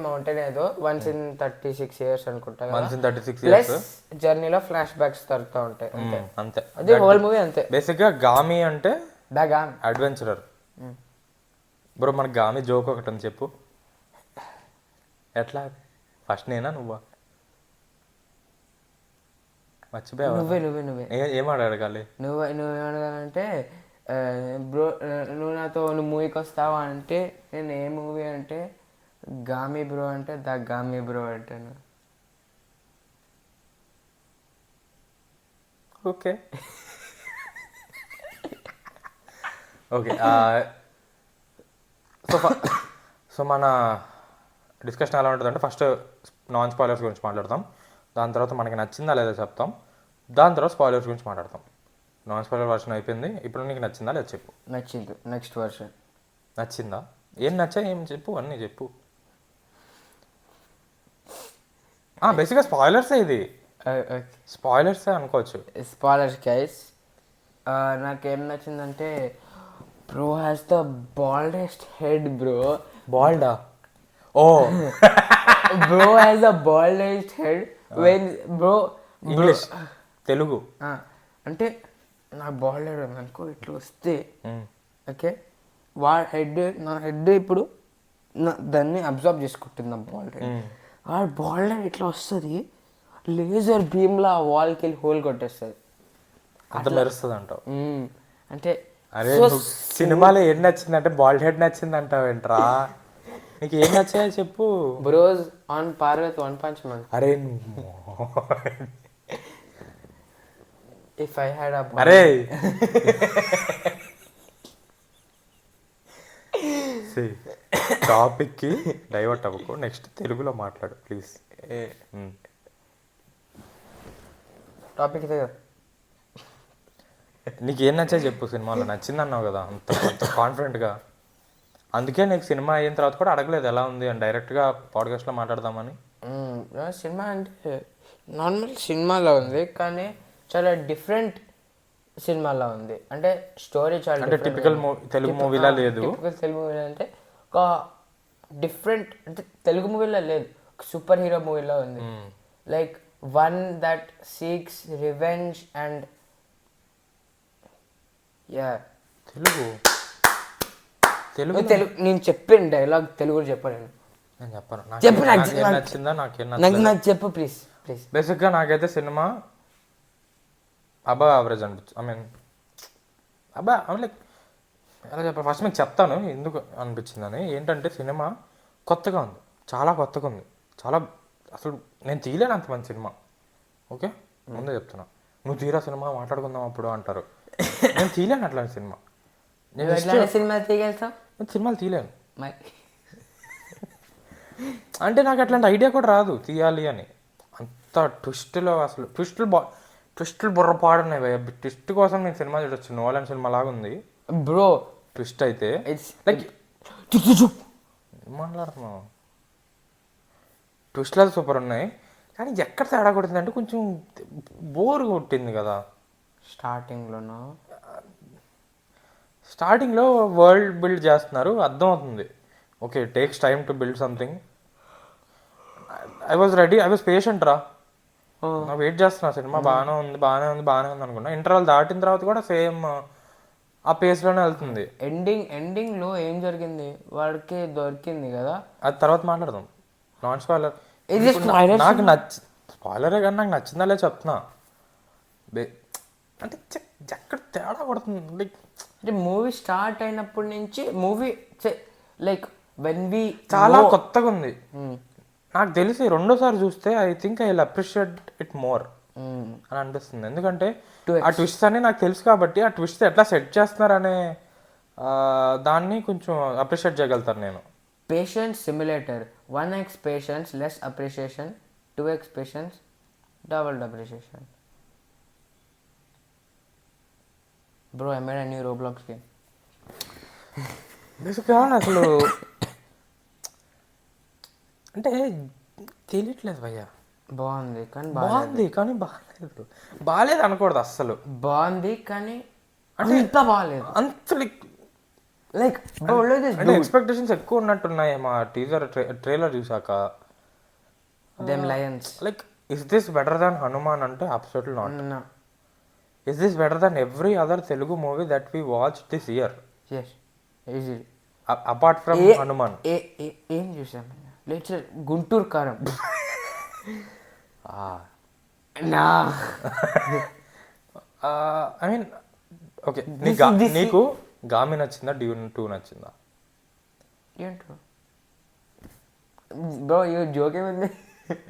మౌంటైన్ ఏదో వన్స్ ఇన్ 36 years అనుకుంటా. వన్స్ ఇన్ 36 years జర్నీలో ఫ్లాష్ బ్యాక్స్ తరుగుతూ ఉంటాయి, అంతే. అదే హోల్ మూవీ అంతే. బేసిక్గా గామి అంటే ద గామ్ అడ్వెంచరర్, బ్రో మనకు గామి జోక్ ఒకటి ఉంది చెప్పు. ఎట్లా ఫస్ట్ నేనా నువ్వా? మర్చిపోయావా? నువ్వే ఏం అడగాలి? నువ్వేమడగాలంటే బ్రో నువ్వు మూవీకి వస్తావా అంటే నేను ఏ మూవీ అంటే గామి బ్రో అంటే ద గామి బ్రో అంటాను. Okay okay. సో మన డిస్కషన్ ఎలా ఉంటుందంటే ఫస్ట్ నాన్ స్పాయిలర్స్ గురించి మాట్లాడతాం, దాని తర్వాత మనకి నచ్చిందా లేదా చెప్తాం, దాని తర్వాత స్పాయిలర్స్ గురించి మాట్లాడతాం. నాన్ స్పాయిలర్ వర్షన్ అయిపోయింది, ఇప్పుడు నీకు నచ్చిందా లేదా చెప్పు. నచ్చింది. నెక్స్ట్ వర్షన్ నచ్చిందా? ఏం నచ్చా ఏం చెప్పు, అన్నీ చెప్పు. బేసిక్గా స్పాయిలర్సే, ఇది స్పాయిలర్సే అనుకోవచ్చు. Spoilers guys. నాకేం నచ్చిందంటే bro has the baldest head bro. బాల్డా? Oh bro has the baldest head when bro English Telugu అంటే నాకు బాల్డ్ హెడ్ ఉంది అనుకో, ఇట్లా వస్తే ఓకే నా హెడ్ ఇప్పుడు దాన్ని అబ్జర్వ్ చేసుకుంటుంది నా బాల్డ్ హెడ్. ఆ బాల్డ్ హెడ్ ఇట్లా వస్తుంది, లేజర్ బీమ్లా వాల్కి వెళ్ళి హోల్ కొట్టేస్తుంది. అంత మెరుస్తుంది అంటావు అంటే అరే సినిమాలో ఏం నచ్చిందంటే బాల్డ్ హెడ్ నచ్చింది అంటావు ఏంట్రా? నీకు ఏం నచ్చాయో చెప్పు. Bros on par with one punch man. అరే ఇఫ్ ఐ హ్యాడ్ అ అరే టాపిక్కి డైవర్ట్ అవ్వకు, నెక్స్ట్ తెలుగులో మాట్లాడు ప్లీజ్. టాపిక్ ఇదే కదా. నీకు ఏం నచ్చా చెప్పు. సినిమాలో నచ్చింది అన్నావు కదా అంత కాన్ఫిడెంట్గా, అందుకే నీకు సినిమా అయిన తర్వాత కూడా అడగలేదు ఎలా ఉంది అని, డైరెక్ట్గా పాడ్కాస్ట్లో మాట్లాడదామని. సినిమా అంటే నార్మల్ సినిమాలో ఉంది కానీ చాలా డిఫరెంట్ సినిమాలో ఉంది. అంటే స్టోరీ చాలా అంటే టిపికల్ తెలుగు మూవీలా లేదు. టిపికల్ తెలుగు మూవీలో అంటే ఒక డిఫరెంట్, అంటే తెలుగు మూవీలో లేదు, ఒక సూపర్ హీరో మూవీలో ఉంది. Like one that seeks revenge and Telugu Telugu Telugu నేను చెప్పిన డైలాగ్ తెలుగులో చెప్పాను. నేను చెప్పను. చెప్పు నచ్చిందా నాకేం నాకు చెప్పు ప్లీజ్. బేసిక్గా నాకైతే సినిమా అబా యావరేజ్ అనిపించు. లైక్ ఎలా చెప్పాలి, ఫస్ట్ మీకు చెప్తాను ఎందుకు అనిపించిందని. ఏంటంటే సినిమా కొత్తగా ఉంది, చాలా కొత్తగా ఉంది, చాలా అసలు నేను తీయలేను అంత మంచి సినిమా. ఓకే ముందే చెప్తున్నా, నువ్వు తీరా సినిమా మాట్లాడుకుందాం అప్పుడు అంటారు, నేను తీయలేను అట్లాంటి సినిమా. సినిమాలు తీయగలుగుతావు? నేను సినిమాలు తీయలేను, అంటే నాకు అట్లాంటి ఐడియా కూడా రాదు తీయాలి అని. అంత ట్విస్ట్లో అసలు ట్విస్టులు బుర్రపాడున్నాయి భయ. ట్విస్ట్ కోసం నేను సినిమా చూడొచ్చు, నోలన్ సినిమా లాగా ఉంది బ్రో. ట్విస్ట్ అయితే లైక్ మాట్లాడుతున్నావు, ట్విస్ట్లు అయితే సూపర్ ఉన్నాయి, కానీ ఎక్కడ తేడా కొడుతుంది అంటే కొంచెం బోర్ కొట్టింది కదా. స్టార్టింగ్లో వరల్డ్ బిల్డ్ చేస్తున్నారు, అర్థమవుతుంది. Okay takes time to build something. I was ready, I was patient రా, నా వెయిట్ చేస్తున్నా, సినిమా బాగానే ఉంది అనుకున్నా. ఇంటర్వల్ దాటిన తర్వాత కూడా సేమ్ ఆ పేస్లోనే వెళ్తుంది. ఎండింగ్లో ఏం జరిగింది, వాడికి దొరికింది కదా, అది తర్వాత మాట్లాడదాం. Non spoiler. నాకు స్పాయిలరే కానీ నాకు నచ్చిందా లేదు చెప్తున్నా. అంటే ఎక్కడ తేడా కొడుతుంది అంటే మూవీ స్టార్ట్ అయినప్పటి నుంచి మూవీ లైక్ వెన్ వి చాలా కొత్తగా ఉంది. నాకు తెలిసి రెండోసారి చూస్తే I think I will appreciate it more అని అనిపిస్తుంది. ఎందుకంటే ఆ ట్విస్ట్ అని నాకు తెలుసు కాబట్టి, ఆ ట్విస్ట్ ఎట్లా సెట్ చేస్తున్నారు అనే దాన్ని కొంచెం అప్రిషియేట్ చేయగలుగుతాను నేను. Patience simulator, 1x patience less appreciation, 2x patience double appreciation. Bro I made a new Roblox game. బేసిక్గా అసలు అంటే తెలియట్లేదు భయ్యా. బాగుంది కానీ బాగాలేదు అనకూడదు అస్సలు. బాగుంది కానీ అంత బాగాలేదు, అంత లైక్ అంటే ఎక్స్పెక్టేషన్స్ ఎక్కువ ఉన్నట్టున్నాయి మా ట్రైలర్ చూసాక. Them lions like is this better than Hanuman అంటే absolutely not. Is this better than every other Telugu movie that we watch this year? Yes easy. Apart from Hanuman. ఏం చూసాం లేట్స్ గుంటూరు కారం నా ఐ మీన్ ఓకే, నీకు గామి నచ్చిందా, డ్యూన్ 2 నచ్చిందా? ఏంటో బ్రో ఈ జోక్ ఏమైంది?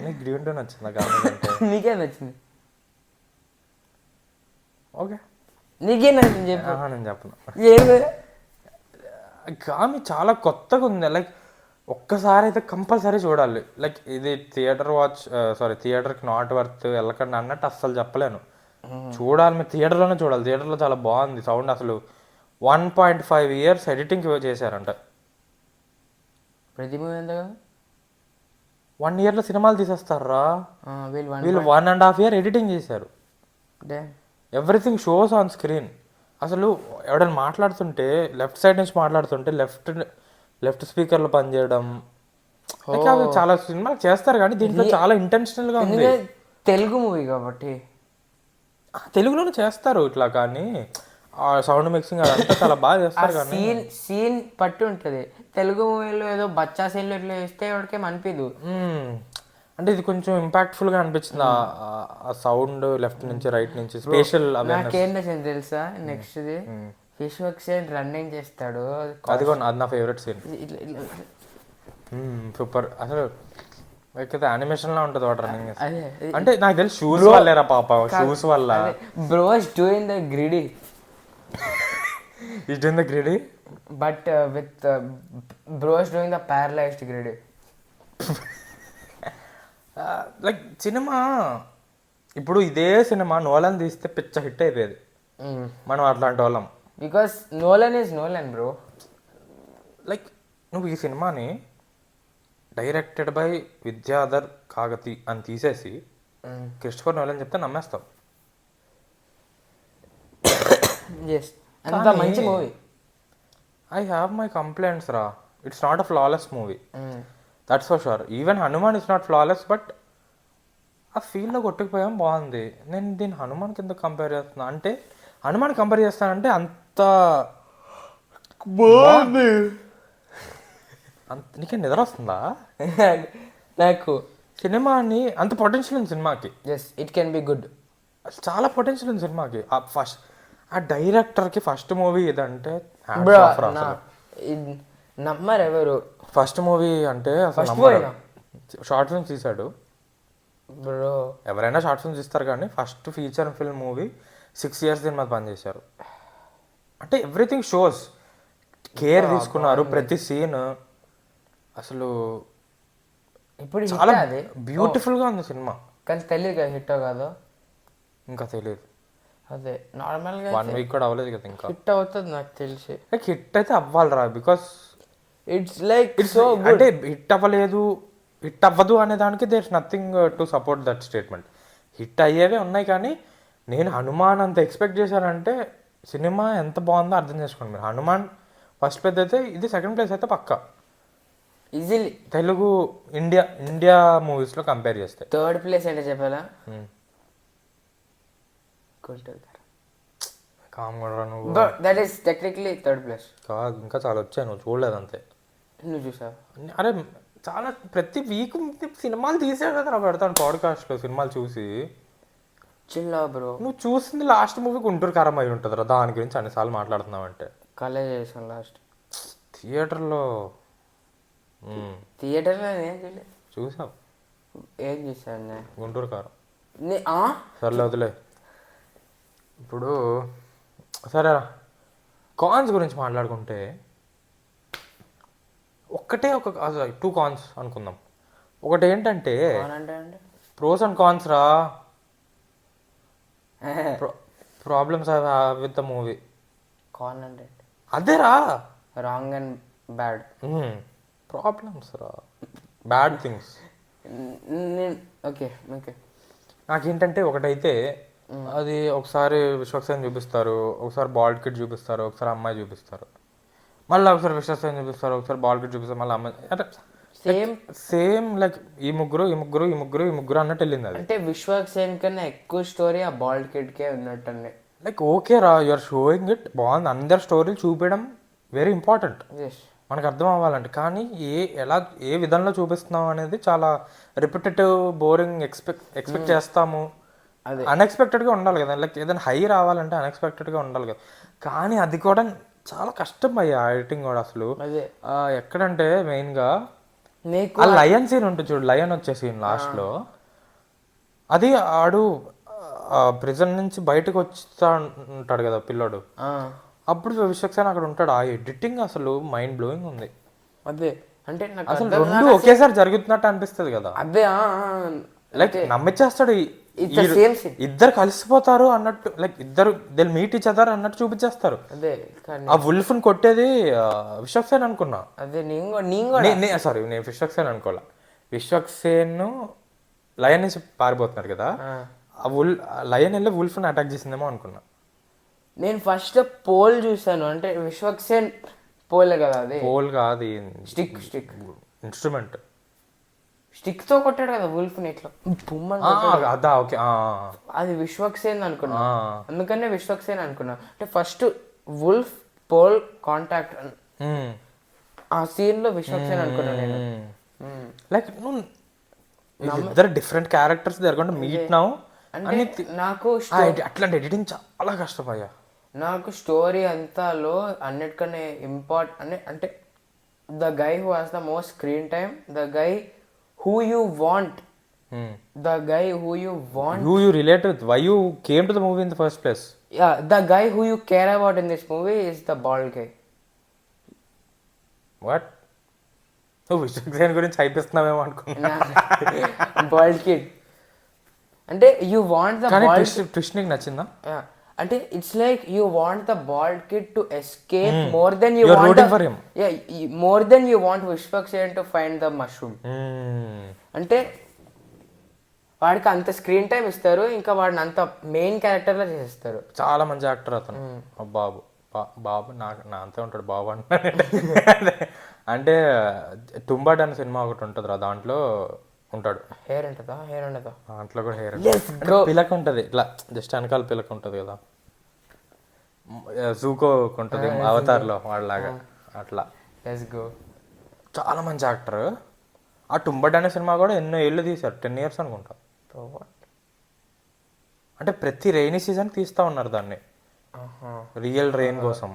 నీకు డ్యూన్ 2 నచ్చిందా గామి అంటే? నీకేం నచ్చింది? ఓకే, నీకేం నచ్చింది చెప్పు. నేను చెప్పను. ఏమి గామి చాలా కొత్తగా ఉంది. లైక్ ఒక్కసారి అయితే కంపల్సరీ చూడాలి. లైక్ ఇది థియేటర్కి నాట్ వర్త్ వెళ్ళకండి అన్నట్టు అస్సలు చెప్పలేను. చూడాలి, మీరు థియేటర్లోనే చూడాలి. థియేటర్లో చాలా బాగుంది సౌండ్. అసలు 1.5 years ఎడిటింగ్ చేశారంట. ప్రతి మూవీ ఎంత కదా 1 yearలో సినిమాలు తీసేస్తారా వీళ్ళు 1.5 year ఎడిటింగ్ చేశారు. Everything shows on screen. అసలు ఎవడైనా మాట్లాడుతుంటే లెఫ్ట్ సైడ్ నుంచి మాట్లాడుతుంటే లెఫ్ట్ స్పీకర్లో పనిచేయడం, అవి చాలా సినిమాలు చేస్తారు కానీ దీంట్లో చాలా ఇంటెన్షనల్గా ఉంది. తెలుగు మూవీ కాబట్టి తెలుగులోనే చేస్తారు ఇట్లా, కానీ ఆ సౌండ్ మిక్సింగ్ అదంతా చాలా బాగా చేస్తారు. కానీ సీన్ పట్టు ఉంటుంది. తెలుగు మూవీలో ఏదో బచ్చా సీన్లు ఇట్లా వేస్తే ఎవరికేం అనిపించదు. అంటే ఇది కొంచెం ఇంపాక్ట్ఫుల్గా అనిపించింది. ఆ సౌండ్ లెఫ్ట్ నుంచి రైట్ నుంచి స్పేషల్. నాకేం నచ్చింది తెలుసా? నెక్స్ట్ విశ్వక్ సేన్ రన్నింగ్ చేస్తాడు, అది నా ఫేవరెట్ సీన్. సూపర్. అసలు యానిమేషన్ లా ఉంటుంది వాడు రన్నింగ్. అంటే నాకు తెలిసి షూస్ వల్లేరా పాప, షూస్ వల్ల. Bros doing the గ్రిడీ is doing the గ్రిడీ but with bros doing the paralysed గ్రిడీ. Like cinema ఇప్పుడు ఇదే సినిమా నోలన్ తీస్తే పిచ్చ హిట్ అయిపోయేది. మనం అట్లాంటి వాళ్ళం. Because Nolan is Nolan bro. Like నువ్వు ఈ సినిమాని డైరెక్టెడ్ బై విద్యాధర్ కాగతి అని తీసేసి క్రిస్టోఫర్ నోలన్ చెప్తే నమ్మేస్తావు. అంత మంచి movie. I have my complaints రా. It's not a flawless movie, that's for sure. Even Hanuman is not flawless, but ఆ ఫీల్డ్లో కొట్టుకుపోయాం, బాగుంది. నేను దీన్ని హనుమాన్ కింద కంపేర్ చేస్తున్నా అంటే, హనుమాన్ కంపేర్ చేస్తానంటే అంత బాగుంది. నీకే నిద్ర వస్తుందా? నాకు సినిమాని అంత పొటెన్షియల్ ఉంది సినిమాకి. It can be good. చాలా పొటెన్షియల్ ఉంది సినిమాకి. ఆ డైరెక్టర్కి ఫస్ట్ మూవీ ఇదంటే నమ్మరు ఎవరు. ఫస్ట్ మూవీ అంటే షార్ట్ ఫిల్మ్స్ తీశాడు బ్రో. ఎవరైనా షార్ట్ ఫిల్మ్స్ తీస్తారు కానీ first feature film movie 6 years దీని మీద పనిచేశారు. అంటే ఎవ్రీథింగ్ షోస్ కేర్ తీసుకున్నారు ప్రతి సీన్. అసలు ఇప్పుడు చాలా బ్యూటిఫుల్గా ఉంది సినిమా. కానీ తెలియదు కదా హిట్ కాదు, ఇంకా తెలియదు. అదే నార్మల్గా 1 week కూడా అవ్వలేదు కదా, ఇంకా హిట్ అవుతుంది నాకు తెలిసి. లైక్ హిట్ అయితే అవ్వాలిరా, బికాస్ ఇట్స్ లైక్ సో అంటే హిట్ అవ్వదు అనే దానికి there is nothing to support that statement. Hit అయ్యేవే ఉన్నాయి, కానీ నేను హనుమాన్ అంత ఎక్స్పెక్ట్ చేశానంటే సినిమా ఎంత బాగుందో అర్థం చేసుకోండి మీరు. హనుమాన్ ఫస్ట్ ప్లేస్ అయితే, ఇది సెకండ్ ప్లేస్ అయితే పక్కా ఈజీలీ. తెలుగు ఇండియా మూవీస్లో కంపేర్ చేస్తే థర్డ్ ప్లేస్ అంటే చెప్పాలా? That is technically third place కాదు, ఇంకా చాలా వచ్చాయి, నువ్వు చూడలేదు అంతే. నువ్వు చూసావు? అరే చాలా ప్రతి వీక్ సినిమాలు తీసే కదా పెడతాను పాడ్కాస్ట్లో సినిమాలు చూసి. చిల్లా బ్రో, నువ్వు చూసింది లాస్ట్ మూవీ గుంటూరు కారం అయి ఉంటుందిరా, దాని గురించి అన్నిసార్లు మాట్లాడుతున్నావు అంటే. కలే చేసాను లాస్ట్ థియేటర్లో చూసావు? ఏం చూసాను? గుంటూరు కారం. సర్లే వదిలే. ఇప్పుడు సరేరా, కాన్స్ గురించి మాట్లాడుకుంటే ఒక్కటే 2 కాన్స్ అనుకుందాం. ఒకటి ఏంటంటే ప్రోస్ అండ్ కాన్స్ రా. Problems I have with the movie. Con అంటే అదేరా, రాంగ్ అండ్ బ్యాడ్. ప్రాబ్లమ్స్ రా, బ్యాడ్ థింగ్స్. Okay okay. నాకేంటంటే ఒకటైతే అది ఒకసారి విశ్వక్సేన్ చూపిస్తారు, ఒకసారి బాల్డ్ కిడ్ చూపిస్తారు, ఒకసారి అమ్మాయి చూపిస్తారు, మళ్ళీ ఒకసారి విశ్వక్సేన్ చూపిస్తారు, ఒకసారి బాల్డ్ కిడ్ చూపిస్తారు, మళ్ళీ అమ్మాయి. అంటే సేమ్ లైక్ ఈ ముగ్గురు అన్నట్టు వెళ్ళింది అది. అంటే విశ్వక్సేన్ కన్నా ఎక్కువ స్టోరీ ఆ బాల్డ్ కిడ్కే ఉన్నట్టు. లైక్ ఓకే రా, యూఆర్ షోయింగ్ ఇట్, బాగుంది. అందరు స్టోరీలు చూపించడం వెరీ ఇంపార్టెంట్. మనకు అర్థం అవ్వాలంటే. కానీ ఏ విధంలో చూపిస్తున్నాం అనేది చాలా రిపిటేటివ్, బోరింగ్, ఎక్స్పెక్ట్ చేస్తాము. అదే అన్ఎక్స్పెక్టెడ్గా ఉండాలి కదా, లైక్ ఏదైనా హై రావాలంటే అన్ఎక్స్పెక్టెడ్గా ఉండాలి కదా. కానీ అది కూడా చాలా కష్టం అయ్యా ఎడిటింగ్ కూడా అసలు. అదే ఎక్కడంటే మెయిన్గా నీకు ఆ లయన్ సీన్ ఉంటుంది చూడు, లయన్ వచ్చే సీన్ లాస్ట్లో, అది ఆడు ప్రిజన్ నుంచి బయటకు వచ్చా ఉంటాడు కదా పిల్లోడు, అప్పుడు విశ్వక్సేన్ అక్కడ ఉంటాడు. ఆ ఎడిటింగ్ అసలు మైండ్ బ్లోయింగ్ ఉంది. అదే అంటే నాకు అసలు రెండు ఒకేసారి జరుగుతున్నట్టు అనిపిస్తుంది కదా. అదే లైక్ నమ్మిచ్చేస్తాడు, ఇద్దరు కలిసిపోతారు అన్నట్టు, లైక్ ఇద్దరు దే మీట్ ఈచ్ అదర్ అన్నట్టు చూపించేస్తారు. అదే కానీ ఆ వుల్ఫ్ ని కొట్టేది విశ్వక్సేన్ అనుకున్నా. అదే సారీ, నేను విశ్వక్సేన్ అనుకోలే. విశ్వక్సేన్ లయన్ నుంచి పారిపోతున్నారు కదా, ఆ లయన్ వెళ్ళి వుల్ఫ్ ని అటాక్ చేసిందేమో అనుకున్నా. నేను ఫస్ట్ పోల్ చూసాను, అంటే విశ్వక్సేన్ పోలే కదా, అది పోల్ కాదు, స్టిక్ ఇన్స్ట్రుమెంట్, స్టిక్ తో కొట్టాడు కదా వుల్ఫ్ ని ఇట్లా అదా, ఓకే, అది విశ్వక్సేన్ అనుకున్నా, అందుకనే విశ్వక్సేన్ అనుకున్నా. అంటే ఫస్ట్ వుల్ఫ్ పోల్ కాంటాక్ట్ ఆ సీన్ లో విశ్వక్సేన్ అనుకున్నా నేను. లైక్ ఇద్దరు డిఫరెంట్ క్యారెక్టర్స్ జరగకుండా మీట్ నౌ. నాకు అట్లాంటి ఎడిటింగ్ చాలా కష్టమయ్యా. నాకు స్టోరీ అంతాలో అన్నిటికన్నా అంటే the guy who has the most screen time, the guy who you want, the guy who you want, who you relate with, why you came to the movie in the first place. Yeah, the guy who you care about in this movie is the bald guy. What? Vishwaksen గురించి అయిపిస్తున్నావేమో అనుకున్నా. బాల్డ్ కిడ్ అంటే you want the bald twist నీకు నచ్చిందా? అంటే it's like you want the bald kid to escape more than you want for him. More than you want Vishwaksen to find the mushroom. అంటే వాడికి అంత స్క్రీన్ టైం ఇస్తారు, ఇంకా వాడిని అంత మెయిన్ క్యారెక్టర్ లా చేసేస్తారు. చాలా మంచి యాక్టర్ అతను. బాబు నా అంతే ఉంటాడు బాబు అంటే తుంబాట్ అనే సినిమా ఒకటి ఉంటుంది రా, దాంట్లో ఉంటాడు. హెయిర్ ఉంటుందా? హెయిర్ ఉండదా దాంట్లో కూడా? హెయిర్ పిలక ఉంటుంది ఇట్లా, జస్ట్ వెనకాల పిలక ఉంటుంది కదా, జూకో ఉంటుంది అవతార్లో వాళ్ళలాగా అట్లా. చాలా మంచి యాక్టర్. ఆ టుంబడ్ అనే సినిమా కూడా ఎన్నో ఏళ్ళు తీశారు, 10 years అనుకుంటా. అంటే ప్రతి రైనీ సీజన్ తీస్తా ఉన్నారు దాన్ని, రియల్ రెయిన్ కోసం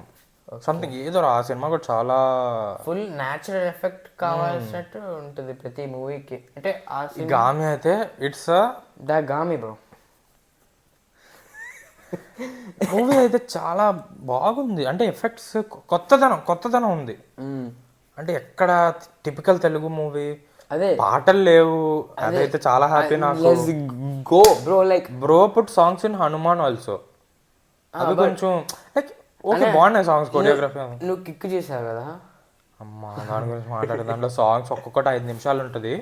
సంథింగ్ ఏదో. ఆ సినిమా కూడా చాలా ఫుల్ న్యాచురల్ ఎఫెక్ట్ కావాల్సినట్టు ఉంటుంది ప్రతి మూవీకి. అంటే ఆ గామి అయితే it's the Gaami bro movie అయితే చాలా బాగుంది. అంటే ఎఫెక్ట్స్ కొత్తదనం ఉంది. అంటే ఎక్కడ టిపికల్ తెలుగు మూవీ, అదే పాటలు లేవు, అదైతే చాలా హ్యాపీ నాకు. Go bro, like bro put songs in Hanuman also, అది కొంచెం లైక్ ఓకే బాగున్నాయి సాంగ్స్, కొరియోగ్రఫీ. నువ్వు కిక్ చేసావు కదా అమ్మా, దాని గురించి మాట్లాడే. దాంట్లో సాంగ్స్ ఒక్కొక్కటి 5 నిమిషాలు ఉంటుంది,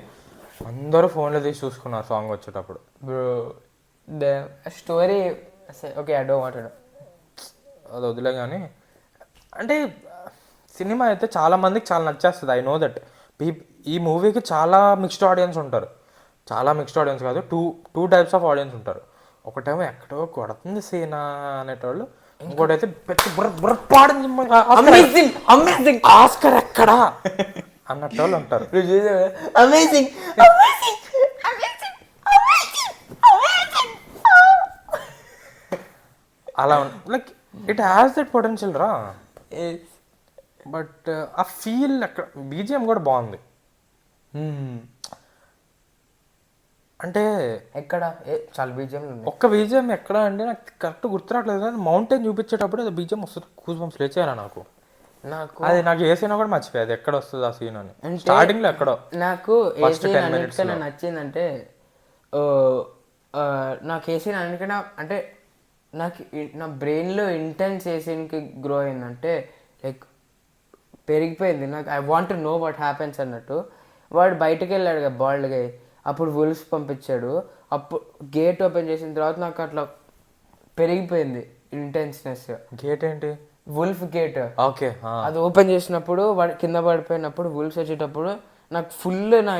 అందరూ ఫోన్లో తీసి చూసుకున్నారు సాంగ్ వచ్చేటప్పుడు. Bro the story okay I don't want to no, అది వదిలే. కానీ అంటే సినిమా అయితే చాలా మందికి చాలా నచ్చేస్తుంది. I know that. ఈ మూవీకి చాలా మిక్స్డ్ ఆడియన్స్ ఉంటారు. చాలా మిక్స్డ్ ఆడియన్స్ కాదు, టూ టైప్స్ ఆఫ్ ఆడియన్స్ ఉంటారు. ఒకటేమో ఎక్కడో కొడుతుంది సీనా అనేటోళ్ళు, ఇంకోటైతే ఆస్కర్ ఎక్కడా అన్నట్టు ఉంటారు. అలా like it has that potential రా. బట్ ఆ ఫీల్ అక్కడ బీజిఎం కూడా బాగుంది. అంటే ఎక్కడ చాలా బీజిఎం ఒక్క బీజిఎం ఎక్కడ అంటే నాకు కరెక్ట్ గుర్తురావట్లేదు, కానీ మౌంటైన్ చూపించేటప్పుడు అది బీజిఎం వస్తుంది, కూస్ బంప్స్ లేచేయాలా అది నాకు ఏ సీన్ కూడా మర్చిపోయేది ఎక్కడ వస్తుంది ఆ సీన్ అని. స్టార్టింగ్ లో ఎక్కడో నాకు ఏ సీన్ అన్నిటికన్నా నచ్చిందంటే, నాకు ఏ సీన్ అన్నిటికన్నా అంటే నాకు నా బ్రెయిన్లో ఇంటెన్స్ ఏ సీన్కి గ్రో అయిందంటే, లైక్ పెరిగిపోయింది నాకు. I want to know what happens అన్నట్టు. వాడు బయటకు వెళ్ళాడు కదా బాల్డ్ గా, అప్పుడు వుల్ఫ్స్ పంపించాడు, అప్పుడు గేట్ ఓపెన్ చేసిన తర్వాత నాకు అట్లా పెరిగిపోయింది ఇంటెన్స్నెస్. గేట్ ఏంటి? Wolf gate. ఓకే. అది ఓపెన్ చేసినప్పుడు వాడు కింద పడిపోయినప్పుడు వుల్ఫ్స్ వచ్చేటప్పుడు నాకు ఫుల్ నా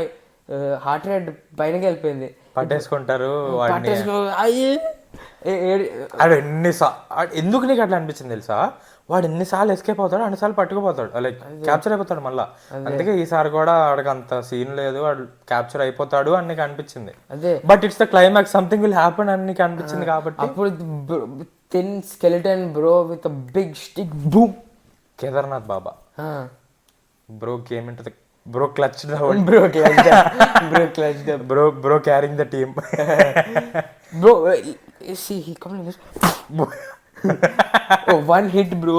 హార్ట్ రేట్ పైనకి వెళ్ళిపోయింది. పట్టేసుకుంటారు అయ్యి అది ఎందుకు నీకు అట్లా అనిపించింది తెలుసా? వాడు ఎన్నిసార్లు ఎస్కేప్ అవుతాడు అన్నిసార్లు పట్టుకుపోతాడు, లైక్ క్యాప్చర్ అయిపోతాడు మళ్ళీ. అందుకే ఈసారి కూడా వాడికి అంత సీన్ లేదు, వాడు క్యాప్చర్ అయిపోతాడు అని నీకు అనిపించింది. అదే but it's the climax, something will happen అని నీకు అనిపించింది కాబట్టి. అప్పుడు thin skeleton bro with big stick boom. Kedarnath Baba bro came into the bro clutch the bro clutch bro carrying the team bro. See, he come like this. Oh, one hit, bro.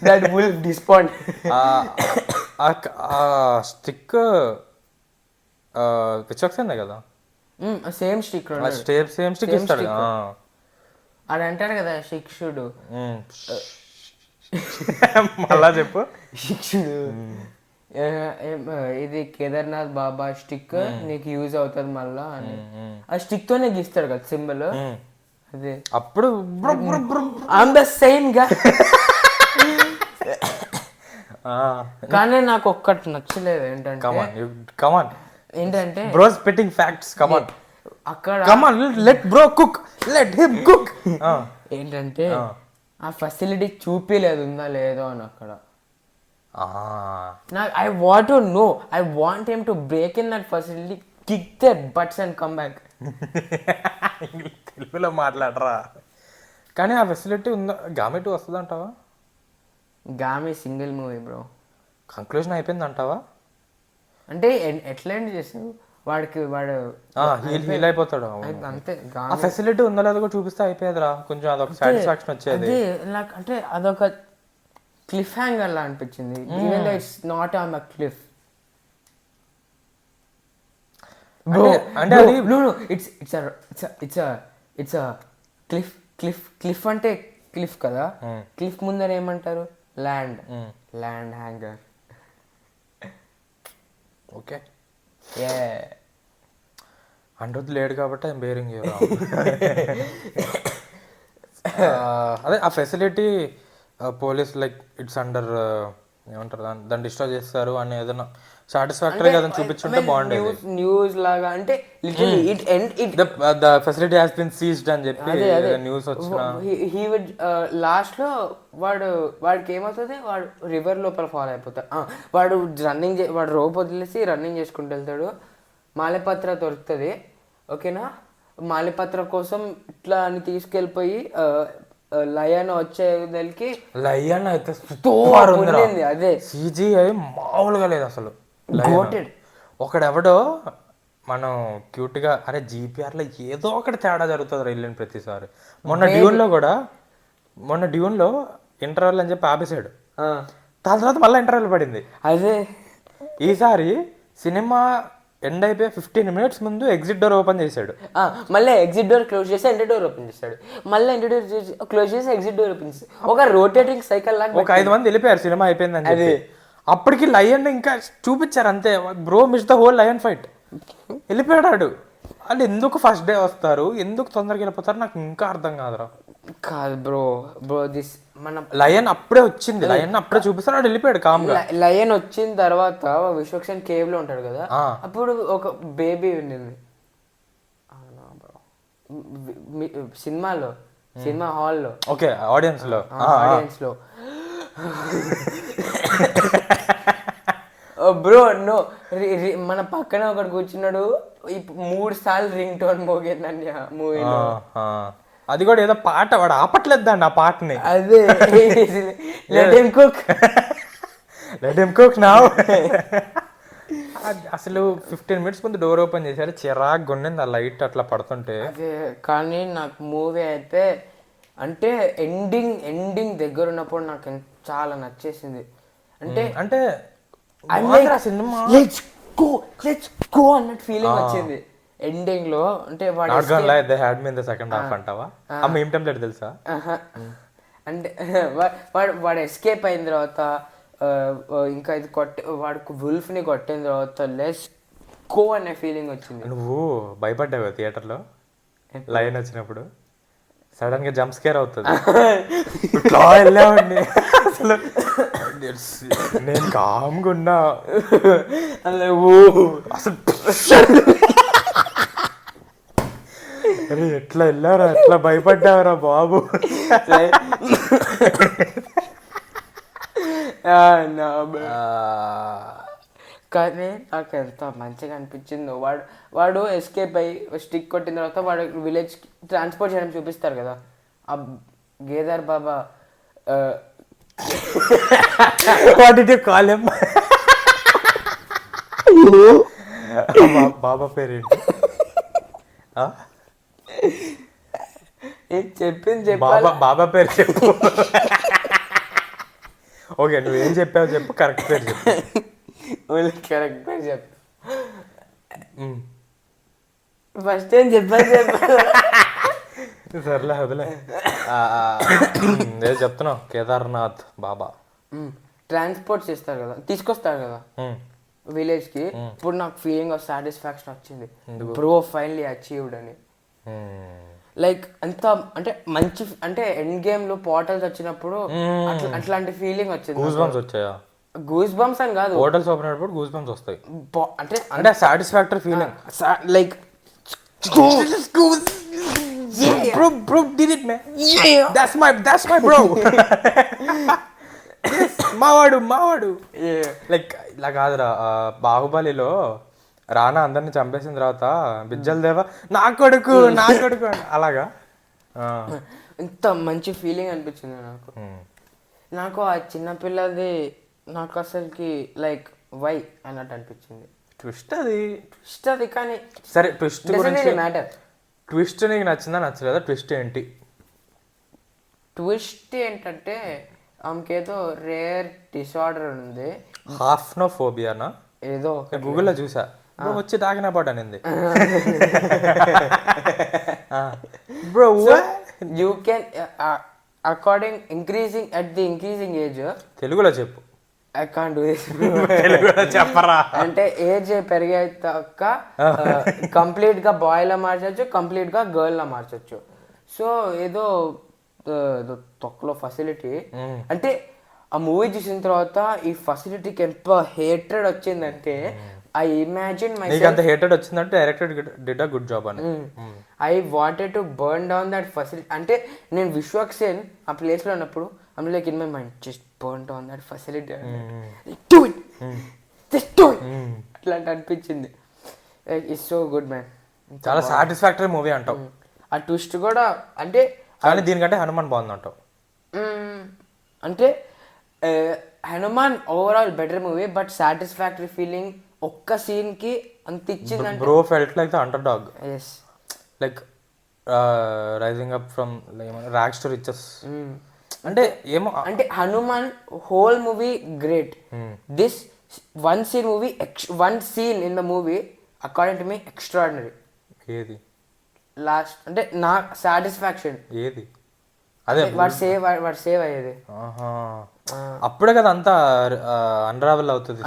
That will despond. Stick పిచ్చొక్సిందే కదా, సేమ్ స్టిక్ సేమ్ స్టిక్ ఇస్తాడు. అది అంటాడు కదా శిక్షుడు. మళ్ళా చెప్పు. శిక్షుడు ఇది కేదార్నాథ్ బాబా స్టిక్ నీకు యూజ్ అవుతుంది మళ్ళా అని ఆ స్టిక్ తోనే గీస్తాడు కదా సింబల్. అదే అప్పుడు ఐమ్ ద సేమ్ గా. కానీ నాకు ఒక్కటి నచ్చలేదు ఏంటంటే బ్రో స్పిట్టింగ్ ఫ్యాక్ట్స్. కమాన్ అక్కడ come on let bro cook, let him cook. ఏంటంటే ఆ ఫెసిలిటీ చూపిలేదు ఉందా లేదో అని అక్కడ. నాకు I want to know, I want him to break in that facility, kick that butts and come back. తెలుగులో మాట్లాడరా. కానీ ఆ ఫెసిలిటీ ఉందా? గామి 2 వస్తుంది అంటావా? Gaami single movie bro, conclusion అయిపోయింది అంటావా? అంటే ఎట్లా ఎండ్ చేసావు వాడికి, వాడు హీల్ అయిపోతాడు అంతే. ఆ ఫెసిలిటీ ఉందో లేదో కూడా చూపిస్తే అయిపోయేదిరా, కొంచెం అదొక సాటిస్ఫాక్షన్ వచ్చేది. నాకు అంటే అదొక క్లిఫ్ హ్యాంగర్ లా అనిపించింది, even though it's not on the cliff. అంటే అది ఇట్స్ క్లిఫ్ అంటే క్లిఫ్ కదా, క్లిఫ్ ముందర ఏమంటారు? Land hanger. ఓకే అంటుంది లేడు కాబట్టి ఐమ్ బేరింగ్ యూ. అదే ఆ facility police like it's under ఏమంటారు దాన్ని డిస్ట్రాయ్ చేస్తారు అని ఏదైనా సాటిస్ఫాక్టరీ కదా చూపించుంటే బాగుండేది. న్యూస్ లాగా అంటే the facility has been seized అని చెప్పి న్యూస్ వచ్చిన. హీ వుడ్ లాస్ట్ లో వాడికి ఏమవుతుంది, వాడు రివర్ లోపల ఫాలో అయిపోతాడు. వాడు వాడు రోప్ వదిలేసి రన్నింగ్ చేసుకుంటూ వెళ్తాడు, మాలిపత్ర దొరుకుతుంది. ఓకేనా, మాలిపత్ర కోసం ఇట్లా అని తీసుకెళ్ళిపోయి లయన్ వచ్చేదానికి లయన్ అయితే అదే CGI మామూలుగా లేదు అసలు. ఒకడెవడో మనం క్యూట్ గా అరే GPR లో ఏదో ఒకటి తేడా జరుగుతుంది వెళ్ళిన ప్రతిసారి. మొన్న డ్యూన్ లో ఇంటర్వెల్ అని చెప్పి ఆపేసాడు, దాని తర్వాత మళ్ళీ ఇంటర్వెల్ పడింది. అదే ఈసారి సినిమా ఎండ్ అయిపోయి 15 minutes ముందు ఎగ్జిట్ డోర్ ఓపెన్ చేశాడు, మళ్ళీ ఎగ్జిట్ డోర్ క్లోజ్ చేసి ఎంటర్ డోర్ ఓపెన్ చేశాడు, మళ్ళీ ఎంటర్ డోర్ క్లోజ్ చేసి ఎగ్జిట్ డోర్ ఓపెన్ చేసి ఒక రోటేటింగ్ సైకిల్ లాగా. ఒక 5 మంది వెళ్ళిపోయారు సినిమా అయిపోయిందని చెప్పి. అప్పటికి లయన్ ఇంకా చూపించారు అంతే. Bro miss the whole lion fight, వెళ్ళిపోయాడు. వాళ్ళు ఎందుకు ఫస్ట్ డే వస్తారు, ఎందుకు తొందరగా వెళ్ళిపోతారు నాకు ఇంకా అర్థం కాదురా. కాదు బ్రో దిస్ మన లయన్ అప్పుడే వచ్చింది, లయన్ అప్పుడే చూపిస్తారు, వాడు వెళ్ళిపోయాడు కామ్గా. లయన్ వచ్చిన తర్వాత విశ్వక్సేన్ కేవ్ లో ఉంటాడు కదా, అప్పుడు ఒక బేబీ ఉండింది సినిమా హాల్లో. ఓకే ఆడియన్స్ లో బ్రో నో మన పక్కన ఒకటి కూర్చున్నాడు, 3 సార్లు రింగ్ టోన్ మోగిందండి ఆ మూవీలో. అది కూడా ఏదో పాట వాడు ఆపట్లేదు దాన్ని ఆ పాటని. అదే లెట్ హిమ్ కుక్ నౌ. అసలు 15 minutes ముందు డోర్ ఓపెన్ చేశారు, చిరాకు గుండింది ఆ లైట్ అట్లా పడుతుంటే. అదే కానీ నాకు మూవీ అయితే అంటే ఎండింగ్ దగ్గర ఉన్నప్పుడు నాకు చాలా నచ్చేసింది. అంటే సినిమా లెట్స్ గో అన్నట్టు ఫీలింగ్ వచ్చింది ఎండింగ్ లో. అంటే సెకండ్ హాఫ్ అంటావా ఆ మేమ్ టెంప్లెట్ తెలుసా? అంటే వాడు ఎస్కేప్ అయిన తర్వాత ఇంకా ఇది వాడు వుల్ఫ్ ని కొట్టిన తర్వాత లెట్స్ గో అనే ఫీలింగ్ వచ్చింది. నువ్వు భయపడ్డావు థియేటర్ లో లయన్ వచ్చినప్పుడు? సడన్ గా జంప్ స్కేర్ అవుతుంది ఇట్లా వెళ్ళామండి. అసలు నేను కామ్గా ఉన్నా, అసలు అరే ఎట్లా వెళ్ళారా, ఎట్లా భయపడ్డావరా బాబు. కానీ నాకు ఎంత మంచిగా అనిపించిందో వాడు ఎస్కేప్ అయ్యి స్టిక్ కొట్టిన తర్వాత వాడు విలేజ్ ట్రాన్స్పోర్ట్ చేయడం చూపిస్తారు కదా ఆ గేదార్ బాబా what did you call him? బాబా పేరేంటి? చెప్పింది బాబా పేరు చెప్పు. ఓకే, నువ్వేం చెప్పావు చెప్పు, కరెక్ట్ పేరు చెప్పు. కరెక్ట్ పేరు చెప్పు. ఫస్ట్ ఏం చెప్పాలి సర్లే వదిలే. ఏదో చెప్తున్నావు, కేదార్నాథ్ బాబా ట్రాన్స్పోర్ట్ చేస్తారు కదా, తీసుకొస్తారు కదా విలేజ్ కి. ఇప్పుడు నాకు ఫీలింగ్ ఆఫ్ సాటిస్ఫాక్షన్ వచ్చింది, బ్రో ఫైనలీ అచీవ్డ్ అని. లైక్ అంత అంటే మంచి అంటే ఎండ్ గేమ్ లో పోర్టల్స్ వచ్చినప్పుడు అట్లాంటి ఫీలింగ్ వచ్చింది. గూస్ బంప్స్ వచ్చాయా? గూస్ బంప్స్ అని కాదు, పోర్టల్స్ ఓపెన్ అయినప్పుడు గూస్ బంప్స్ వస్తాయి. అంటే అంటే satisfactory feeling, like bro did it man. That's my bro. మావాడు లైక్ ఇలా కాదురా. బాహుబలిలో రానా అందరిని చంపేసిన తర్వాత బిజ్జల్ దేవా నా కొడుకు అలాగా ఎంత మంచి ఫీలింగ్ అనిపించింది నాకు ఆ చిన్నపిల్లది. నాకు అసలుకి లైక్ వై అన్నట్టు అనిపించింది. ట్విస్ట్ అది కానీ సరే, ట్విస్ట్ గురించి మ్యాటర్. ట్విస్ట్ నీకు నచ్చిందా నచ్చలేదా? ట్విస్ట్ ఏంటి? ట్విస్ట్ ఏంటంటే ఆమెకేదో రేర్ డిసార్డర్ ఉంది, హాఫ్నోఫోబియానా ఏదో. గూగుల్లో చూసా, వచ్చి తాకిన పాట అనింది. Bro you can according increasing age. తెలుగులో చెప్పు. I can't do this. చెప్పరా. అంటే ఏజ్ పెరిగాక కంప్లీట్ గా బాయ్ లా మార్చచ్చు, కంప్లీట్ గా గర్ల్ లా మార్చచ్చు. సో ఏదో తొక్కలో ఫెసిలిటీ. అంటే ఆ మూవీ చూసిన తర్వాత ఈ ఫెసిలిటీకి ఎంత హేట్రెడ్ వచ్చిందంటే ఐ ఇమాజిన్ మై అంత హేటెడ్ వచ్చిందంటే director did a good job అని. I wanted to burn down that facility. అంటే నేను విశ్వక్ సేన్ ఆ ప్లేస్ లో ఉన్నప్పుడు I'm like in my mind just burn down that facility, do it, just do it అట్లాంటి అనిపించింది. It's so good man. చాలా సాటిస్ఫాక్టరీ మూవీ అంటావు. ఆ ట్విస్ట్ కూడా అంటే కానీ దీనికంటే హనుమాన్ బాగుంది అంటావు. అంటే Hanuman overall better movie, but satisfactory feeling ఒక్క సీన్ కి అంత ఇచ్చింది. Bro felt like the underdog. Yes, like rising up from rags to riches. అంటే ఏమో అంటే Hanuman whole movie great. This one scene in the movie according to me extraordinary. ఏది లాస్ట్ అంటే నా సాటిస్ఫాక్షన్ ఏది? అదే వాడు సేవ్ అయ్యేది. అప్పుడే కదా అంతా అన్రావెల్ అవుతుంది.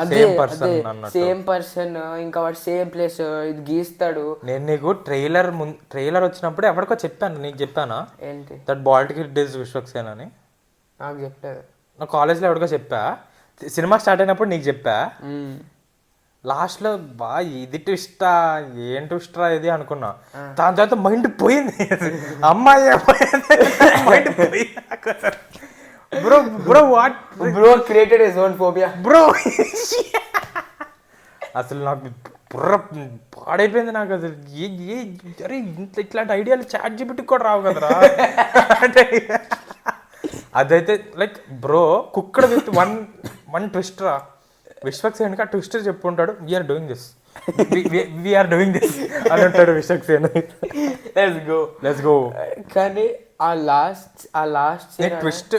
సేమ్ పర్సన్ ఇంకా వాడు సేమ్ ప్లేస్ ఇది గీస్తాడు. నేను నీకు ట్రైలర్ వచ్చినప్పుడు ఎవరికో చెప్పాను, నీకు చెప్పానా ఏంటి? దట్ బాల్టిక్ ఇస్ విశ్వక్సేన్ అని. నాకు చెప్పలేదు. నా కాలేజ్లో ఎవరికో చెప్పా, సినిమా స్టార్ట్ అయినప్పుడు నీకు చెప్పా. లాస్ట్లో బా ఇది ట్విస్టా, ఏం ట్విస్టరా ఇది అనుకున్నా. దాని తర్వాత మైండ్ పోయింది, అమ్మాయి మైండ్ పోయింది. Bro what bro created his own phobia bro. అసలు నాకు బుర్ర పాడైపోయింది. నాకు అసలు అరే ఇట్లాంటి ఐడియాలు చాట్ జీపీటీకి కూడా రావు కదరా. అదైతే like bro cooked with one ట్విస్టరా. విశ్వక్సేన్ కా ట్విస్టర్ చెప్పుకుంటాడు, వీఆర్ డూయింగ్ దిస్ అని అంటాడు విశ్వక్సేన్. Let's go. కానీ ఆ లాస్ట్ ట్విస్ట్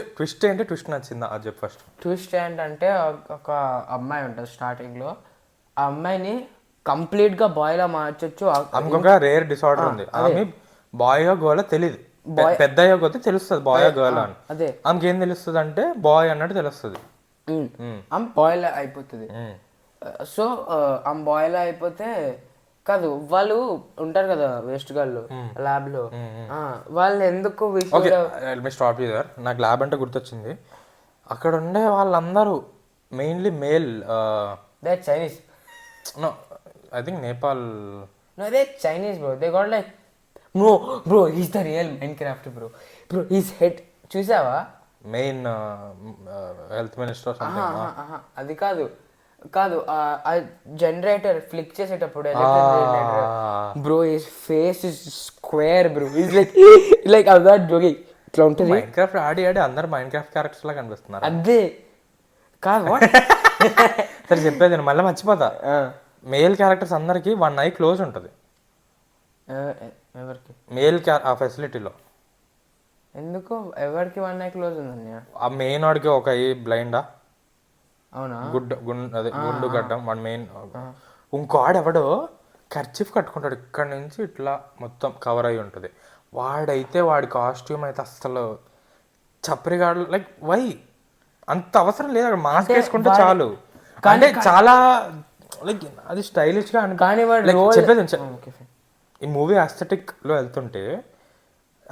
ఏంటి? ట్విస్ట్ నచ్చిందా అది చెప్పు ఫస్ట్. ట్విస్ట్ ఏంటంటే ఒక అమ్మాయి ఉంటుంది స్టార్టింగ్ లో, ఆ అమ్మాయిని కంప్లీట్ గా బాయ్ లా మార్చొచ్చు. ఆమెకొక రేర్ డిసార్డర్ ఉంది. ఆమె బాయ్ గర్ల్ తెలియదు, పెద్ద అయ్యే కొద్ది తెలుస్తుంది బాయ్ గర్ల్ అని. అదే ఆమెకి ఏం తెలుస్తుంది అంటే బాయ్ అన్నట్టు తెలుస్తుంది. ఆమె బాయ్ లా అయిపోతుంది. సో ఆమె బాయ్ లా అయిపోతే కాదు, వాళ్ళు ఉంటారు కదా వేస్ట్ గాళ్ళు ల్యాబ్ లో, వాళ్ళు ఎందుకు స్టాప్ చేశారు. నాకు ల్యాబ్ అంటే గుర్తొచ్చింది, అక్కడ ఉండే వాళ్ళందరూ mainly male. Chinese. No, I think Nepal. No, they Chinese, bro. They got like, bro, he's the real Minecraft, bro. His head, చూసావా? Main health minister something. అది కాదు కాదు ఆ జనరేటర్ ఫ్లిక్ చేసేటప్పుడు bro his face is square bro is like I not joking ఇట్లా ఉంటుంది. మైండ్ క్రాఫ్ట్ ఆడి అందరు మైండ్ క్రాఫ్ట్ క్యారెక్టర్స్ లా కనిపిస్తున్నారు. అదే కాదు సరే చెప్పేది నేను మళ్ళీ మర్చిపోతా. మేల్ క్యారెక్టర్స్ అందరికి 1 eye క్లోజ్ ఉంటుంది. ఎవరికి మేల్ ఆ ఫెసిలిటీలో ఎందుకు ఎవరికి 1 eye క్లోజ్ ఉందన్న? ఆ మెయిన్ వాడికి ఒక ఐ బ్లైండా, అవునా? అదే గుండు గడ్డం వాడు మెయిన్. ఇంకో ఎవడో కర్చీఫ్ కట్టుకుంటాడు ఇక్కడ నుంచి ఇట్లా మొత్తం కవర్ అయి ఉంటుంది. వాడైతే వాడి కాస్ట్యూమ్ అయితే అసలు చప్పరిగాడు. లైక్ వై అంత అవసరం లేదు, అక్కడ మాస్క్ వేసుకుంటే చాలు. అంటే చాలా లైక్ అది స్టైలిష్ గా చెప్పేది. ఈ మూవీ ఆస్థెటిక్ లో వెళ్తుంటే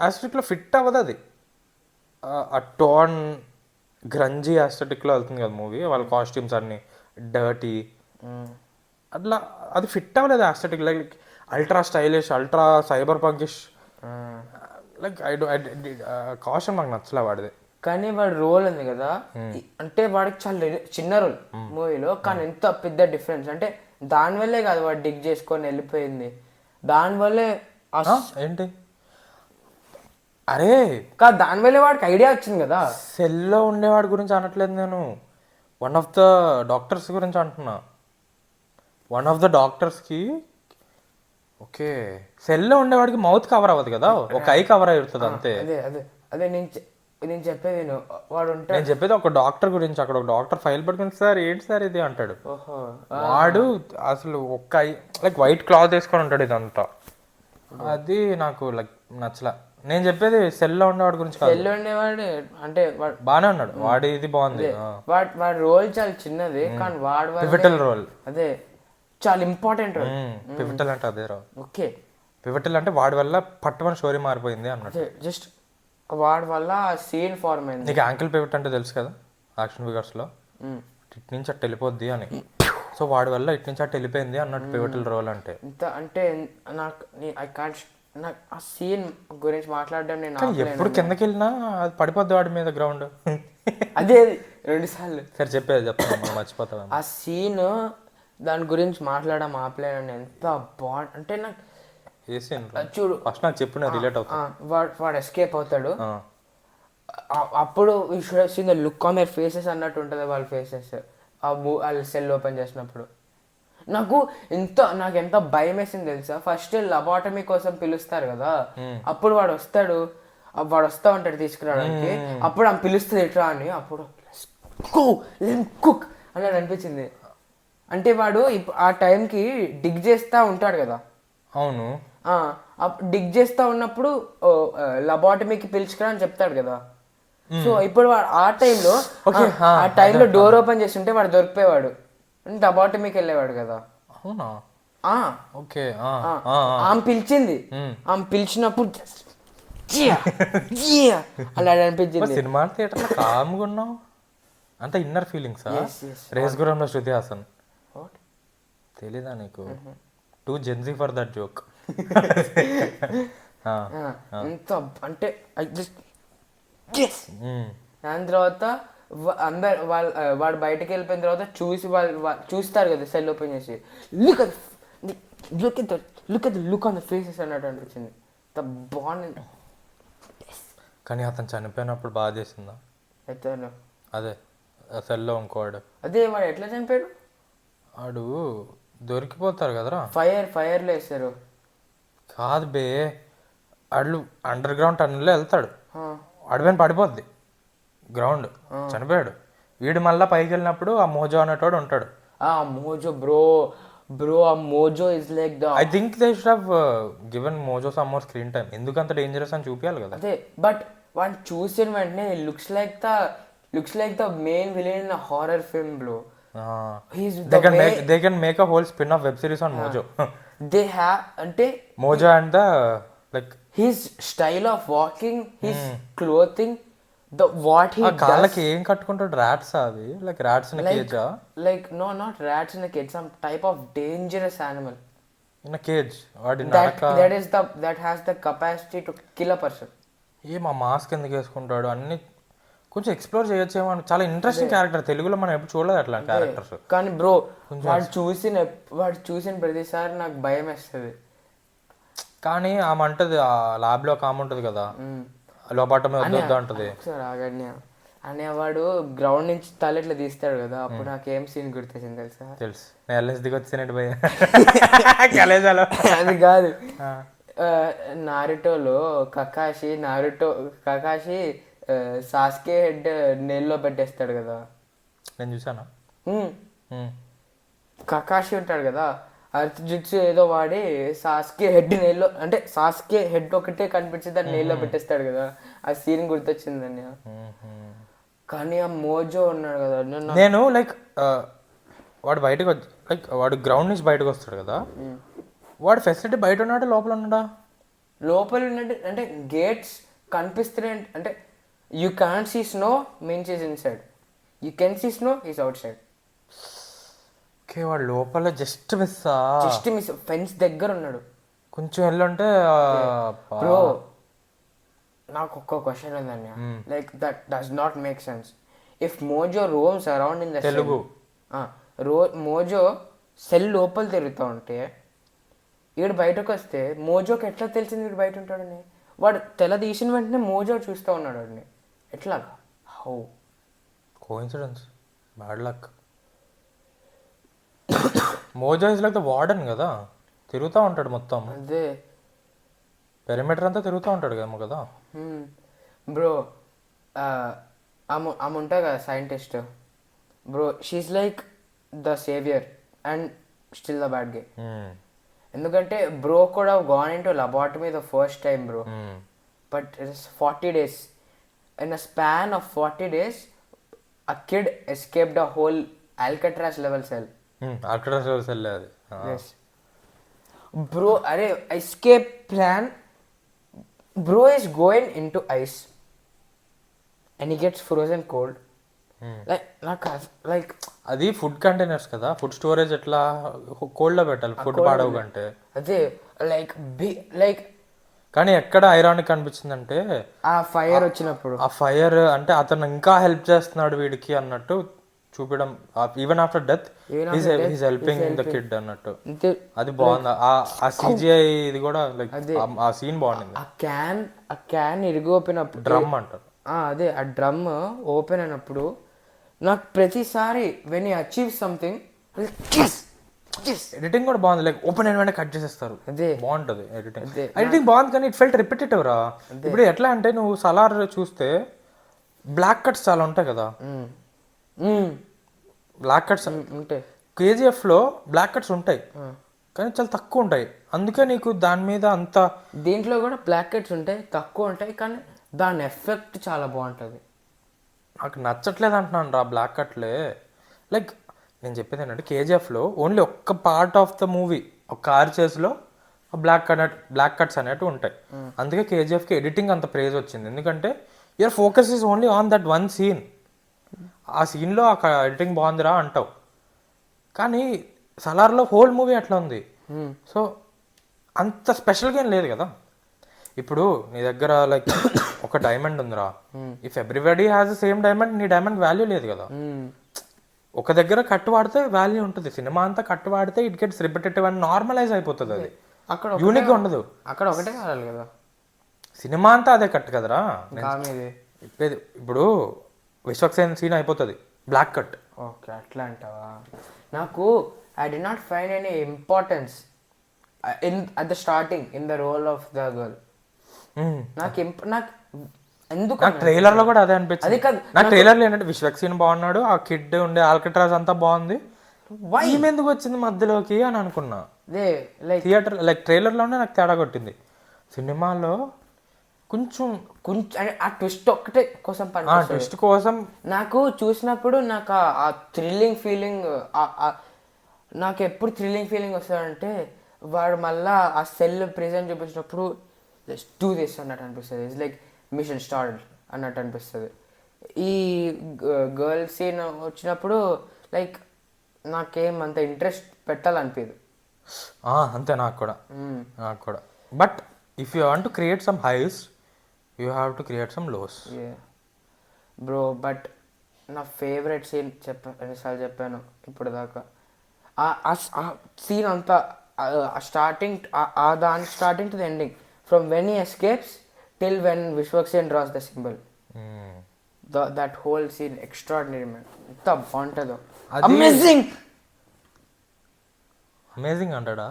ఆస్థెటిక్ లో ఫిట్ అవ్వదు అది. ఆ టోన్ గ్రంజీ ఆస్థెటిక్ లో వెళ్తుంది కదా మూవీ. వాళ్ళ కాస్ట్యూమ్స్ అన్ని డర్టీ అట్లా అది ఫిట్ అవ్వలేదు aesthetic. Like ultra stylish, ultra cyber punkish. Like costume నాకు నచ్చలే వాడిది. కానీ వాడి రోల్ ఉంది కదా, అంటే వాడికి చాలా చిన్న రోల్ మూవీలో, కానీ ఎంత పెద్ద డిఫరెన్స్. అంటే దానివల్లే కాదు వాడు డిగ్ చేసుకొని వెళ్ళిపోయింది, దానివల్లే ఏంటి అరే కాదు దానివల్లే వాడికి ఐడియా వచ్చింది కదా. సెల్లో ఉండేవాడి గురించి అనట్లేదు నేను, వన్ ఆఫ్ ద డాక్టర్స్ గురించి అంటున్నా. వన్ ఆఫ్ ద డాక్టర్స్కి ఓకే సెల్లో ఉండేవాడికి మౌత్ కవర్ అవ్వదు కదా, ఒక ఐ కవర్ అవుతుంది అంతే. అదే అదే అదే నేను చెప్పేది వాడు ఉంటాడు. నేను చెప్పేది ఒక డాక్టర్ గురించి. అక్కడ ఒక డాక్టర్ ఫైల్ పట్టుకుని సార్ ఏంటి సార్ ఇది అంటాడు. వాడు అసలు ఒక్క లైక్ వైట్ క్లాత్ వేసుకొని ఉంటాడు ఇదంతా. అది నాకు లైక్ నచ్చలా. నేను చెప్పేది సెల్లో ఉండేవాడి గురించి కాదు. సెల్లో ఉండేవాడు అంటే బానే ఉన్నాడు వాడి, ఇది బాగుంది. వాడి రోల్ చాలా చిన్నది కానీ వాడు పివిటల్ రోల్. అదే చాలా ఇంపార్టెంట్ రోల్. పివిటల్ అంటే అదే రా. ఓకే పివిటల్ అంటే వాడి వల్ల పట్టుమని స్టోరీ మారిపోయింది అన్నట్టు. జస్ట్ వాడి వల్ల సీన్ ఫార్మ్ అయింది. నీకు యాంకిల్ పివిట్ అంటే తెలుసు కదా యాక్షన్ ఫిగర్స్ లో, ఇటు నుంచి అట్టు వెళ్ళిపోద్ది అని. సో వాడి వల్ల ఇటు నుంచి అట్టు వెళ్ళిపోయింది అన్నట్టు పివిటల్ రోల్ అంటే. అంటే నాకు ఐ కాంట్ నాకు ఆ సీన్ గురించి మాట్లాడడం నేను ఎప్పుడు కిందకి వెళ్ళినా అది పడిపోద్ది వాడి మీద గ్రౌండ్. అదే 2 సార్లు. సరే చెప్పేది చెప్తాను మర్చిపోతాను. ఆ సీన్ దాని గురించి మాట్లాడడం ఆపలేనండి. ఎంత బాగుంది అంటే నాకు చూడు ఫస్ట్ నాకు చెప్పు నేను రిలేట్ అవుతా. వాడు ఎస్కేప్ అవుతాడు, అప్పుడు you should have seen the look on their faces అన్నట్టు ఉంటుంది వాళ్ళ ఫేసెస్. వాళ్ళు సెల్ ఓపెన్ చేసినప్పుడు నాకు ఎంత భయం వేసింది తెలుసా. ఫస్ట్ లబాటమీ కోసం పిలుస్తారు కదా, అప్పుడు వాడు వస్తా ఉంటాడు తీసుకురావడానికి. అప్పుడు ఆమె పిలుస్తుంది ఇట్రా అని, అప్పుడు కుక్ అని అనిపించింది. అంటే వాడు ఆ టైంకి డిగ్ చేస్తా ఉంటాడు కదా. అవును, డిగ్ చేస్తా ఉన్నప్పుడు లబాటమీకి పిలుచుకురా అని చెప్తాడు కదా. సో ఇప్పుడు వాడు ఆ టైంలో డోర్ ఓపెన్ చేస్తుంటే వాడు దొరికిపోయేవాడు, లబాటమీకి వెళ్ళేవాడు కదా. అవునా? ఓకే. ఆమె పిలిచింది, ఆమె పిలిచినప్పుడు అలా అనిపించింది. సినిమా థియేటర్ లో కామ్గా ఉన్నావు, అంత inner feelings. Race గురంలో Shruti Haasan తెలీదా నీకు? Two Gen Z for that joke. ఎంత అంటే దాని తర్వాత అందరు వాడు బయటకు వెళ్ళిపోయిన తర్వాత వాళ్ళు చూస్తారు కదా సెల్ ఓపెన్ చేసి, లుక్ ఆన్ ద ఫేసెస్ అన్నట్టు అనిపించింది. బాగుంది. కానీ అతను చనిపోయినప్పుడు బాగా చేసిందా? అయితే అదే సెల్లో ఇంకోవాడు. అదే వాడు ఎట్లా చనిపోయాడు? వాడు దొరికిపోతారు కదరా, ఫైర్లో వేస్తారు. కాదు బే, వాడు అండర్ గ్రౌండ్ టన్నెల్లో వెళ్తాడు, అడవిని పడిపోద్ది గ్రౌండ్, చనిపోయాడు. వీడు మళ్ళీ పైకి వెళ్ళినప్పుడు ఆ మోజో అనేటోడు ఉంటాడు. మోజో బ్రో ఆ Mojo is like the I think they should have given Mojo some more screen time. ఎందుకంత డేంజరస్ అని చూపించాలి కదా. అదే బట్ వాడిని చూసిన వెంటనే looks like the main villain in horror film bro. They can make a whole spin-off web series on Mojo. They have ante Mojo and the like his style of walking, his clothing, what he does. కాళ్ళకి ఏం కట్టుకుంటాడు? రాట్స్ అవి, like rats in cage. Like no, not rats in a cage, some type of dangerous animal in a cage. That has the capacity to kill a person. మా మాస్క్ ఎందుకు వేసుకుంటాడు? అన్ని కొంచెం ఎక్స్ప్లోర్ చేయొచ్చేమో అని. చాలా ఇంట్రెస్టింగ్ క్యారెక్టర్, తెలుగులో మనం ఎప్పుడు చూడలేదు అట్లా క్యారెక్టర్స్. కానీ బ్రో వాడు చూసిన ప్రతిసారి నాకు భయం వేస్తుంది. కానీ ఆమె అంటది ఆ ల్యాబ్లో ఒక ఆమె ఉంటుంది కదా, లోపాటమే వద్దు అంటది. ఒకసారి ఆగన్య అనేవాడు గ్రౌండ్ నుంచి తల ఇట్లా తీస్తాడు కదా, అప్పుడు నాకేం సీన్ గుర్తొచ్చింది తెలుసా? తెలుసు, నేను ఎల్ఎస్ దిగి వచ్చినట్టు భయ కలేజాలో. అది కాదు, నారుటోలో కకాషి సాస్కే హెడ్ నీళ్ళలో పెట్టేస్తాడు కదా. నేను చూసాను. కకాషి ఉంటాడు కదా, అర్త్ జుట్సు ఏదో వాడి సాస్కే హెడ్ నీళ్ళలో, అంటే సాస్కే హెడ్ ఒకటే కనిపించింది అది నీళ్ళలో పెట్టేస్తాడు కదా. ఆ సీన్ గుర్తొచ్చిందని. కానీ ఆ మోజో ఉన్నాడు కదా, నేను లైక్ వాడు బయటకు లైక్ వాడు గ్రౌండ్ నుంచి బయటకు వస్తాడు కదా, వాడు ఫెసిలిటీ బయట ఉన్నాడా లోపల ఉన్నాడా? లోపల ఉన్నట్టు అంటే గేట్స్ కనిపిస్తున్నాయి. అంటే you can't see snow means is inside, you can see snow is outside. Okay, వాడు లోపల జస్ట్ మిస్ ఫెన్స్ దగ్గర ఉన్నాడు. కొంచెం వెళ్ళుంటే. బ్రో నాకు ఒక్క క్వశ్చన్ ఉందన్న, like that does not make sense. If Mojo ROMs around in the Telugu Mojo cell లోపల తిరుగుతూ ఉంటే వీడు బయటకు వస్తే మోజోకి ఎట్లా తెలిసింది వీడు బయట ఉంటాడని? వాడు తెల్ల తీసిన వెంటనే మోజో చూస్తూ ఉన్నాడు వాడిని. ఎట్లాగా? How? Coincidence, bad luck. Mojo is like the warden కదా, తిరుగుతూ ఉంటాడు మొత్తం. అదే పెరిమీటర్ అంతా తిరుగుతూ ఉంటాడు కదా. బ్రో ఆమె ఉంటా కదా scientist bro, she's like the saviour and still the bad guy. ఎందుకంటే బ్రో కూడా gone in to lobotomy the first time bro, but it's 40 days. In a span of 40 days a kid escaped a whole Alcatraz level cell. Alcatraz level cell అది. Yes bro, అరే escape plan bro is going into ice and he gets frozen cold. like అది ఫుడ్ కంటైనర్స్ కదా, ఫుడ్ స్టోరేజ్ ఎట్లా కోల్డ్ లో పెట్టాలి ఫుడ్ పాడవు కంటే. అదే లైక్ కానీ ఎక్కడ ఐరానిక్ అనిపించిందంటే ఆ ఫైర్ వచ్చినప్పుడు, ఆ ఫైర్ అంటే అతను ఇంకా హెల్ప్ చేస్తున్నాడు వీడికి అన్నట్టు చూపించడం. Even after death he's helping the kid అన్నట్టు. అది బాగుంది. ఆ సిజిఐ ఇది కూడా లైక్ ఆ సీన్ బాగుంది. ఆ క్యాన్ ఇరిగి ఓపెన్ అప్పుడు డ్రమ్ అంటారు. అదే ఆ డ్రమ్ ఓపెన్ అయినప్పుడు నాకు ప్రతిసారి when you achieve something editing కూడా బాగుంది. లైక్ ఓపెన్ అయిన వెంటనే కట్ చేసేస్తారు. అదే బాగుంటది ఎడిటింగ్ బాగుంది. కానీ ఇట్ ఫెల్ట్ రిపిటేటివ్ రా. ఇప్పుడు ఎట్లా అంటే నువ్వు సలార్ చూస్తే బ్లాక్ కట్స్ చాలా ఉంటాయి కదా, బ్లాక్ కట్స్ ఉంటాయి. కేజీఎఫ్ లో బ్లాక్ కట్స్ ఉంటాయి కానీ చాలా తక్కువ ఉంటాయి. అందుకే నీకు దాని మీద అంత, దీంట్లో కూడా బ్లాక్ కట్స్ ఉంటాయి, తక్కువ ఉంటాయి, కానీ దాని ఎఫెక్ట్ చాలా బాగుంటుంది. నాకు నచ్చట్లేదు అంటున్నాను రా బ్లాక్ కట్లే. లైక్ నేను చెప్పేది ఏంటంటే కేజీఎఫ్లో ఓన్లీ ఒక్క పార్ట్ ఆఫ్ ద మూవీ, ఒక కార్ చేస్లో బ్లాక్ కట్స్ అనేవి ఉంటాయి. అందుకే కేజీఎఫ్కి ఎడిటింగ్ అంత ప్రైజ్ వచ్చింది. ఎందుకంటే your focus is only on that one scene. ఆ సీన్లో ఆ ఎడిటింగ్ బాగుందిరా అంటావు, కానీ సలార్లో హోల్ మూవీ అట్లా ఉంది. సో అంత స్పెషల్గా ఏం లేదు కదా. ఇప్పుడు నీ దగ్గర లైక్ ఒక డైమండ్ ఉందిరా, if everybody has the same diamond, నీ డైమండ్ వాల్యూ లేదు కదా. ఒక దగ్గర కట్టు వాడితే వాల్యూ ఉంటుంది. సినిమా అంతా కట్టు వాడితే it gets repetitive and normalise అయిపోతుంది. అది అక్కడ యూనిక్ ఉండదు. అక్కడ ఒకటే కావాలి కదా, సినిమా అంతా అదే కట్ కదరా. ఇప్పుడు విశ్వక్సేన్ సీన్ అయిపోతుంది బ్లాక్ కట్. ఓకే అట్లా అంటావా? నాకు I did not find any importance at the starting in the role of the girl. నాకు ఎందుకు ట్రైలర్ లో కూడా అదే అనిపించింది. నాకు ట్రైలర్ లో ఏంటంటే విశ్వక్సేన్ బాగున్నాడు, ఆ కిడ్ ఉండే ఆల్కట్రాజ్ అంతా బాగుంది, ఈమె ఎందుకు వచ్చింది మధ్యలోకి అని అనుకున్నా. థియేటర్ లైక్ ట్రైలర్ లోనే నాకు తేడా కొట్టింది. సినిమాలో కొంచెం ఆ ట్విస్ట్ ఒక్కటే కోసం ట్విస్ట్ కోసం నాకు చూసినప్పుడు నాకు ఆ థ్రిల్లింగ్ ఫీలింగ్, నాకు ఎప్పుడు థ్రిల్లింగ్ ఫీలింగ్ వస్తుందంటే వాడు మళ్ళా ఆ సెల్ ప్రెజెంట్ చూపించినప్పుడు జస్ట్ డూ దిస్ అన్నట్టు అనిపిస్తుంది. ఇట్స్ లైక్ మిషన్ స్టార్ట్ అన్నట్టు అనిపిస్తుంది. ఈ గర్ల్ సీన్ వచ్చినప్పుడు లైక్ నాకేం అంత ఇంట్రెస్ట్ పెట్టాలనిపించదు. అంతే నాకు కూడా. But if you want to create some highs you have to create some lows. Bro but నా ఫేవరెట్ సీన్ ఎన్నిసార్లు చెప్పాను ఇప్పుడు దాకా ఆ సీన్ అంతా స్టార్టింగ్ దాని starting to the ending from when he escapes till when Vishwaksen draws the symbol that whole scene extraordinary man ఎంత బాగుంటుందో అమేజింగ్ అమేజింగ్ అంటాడా?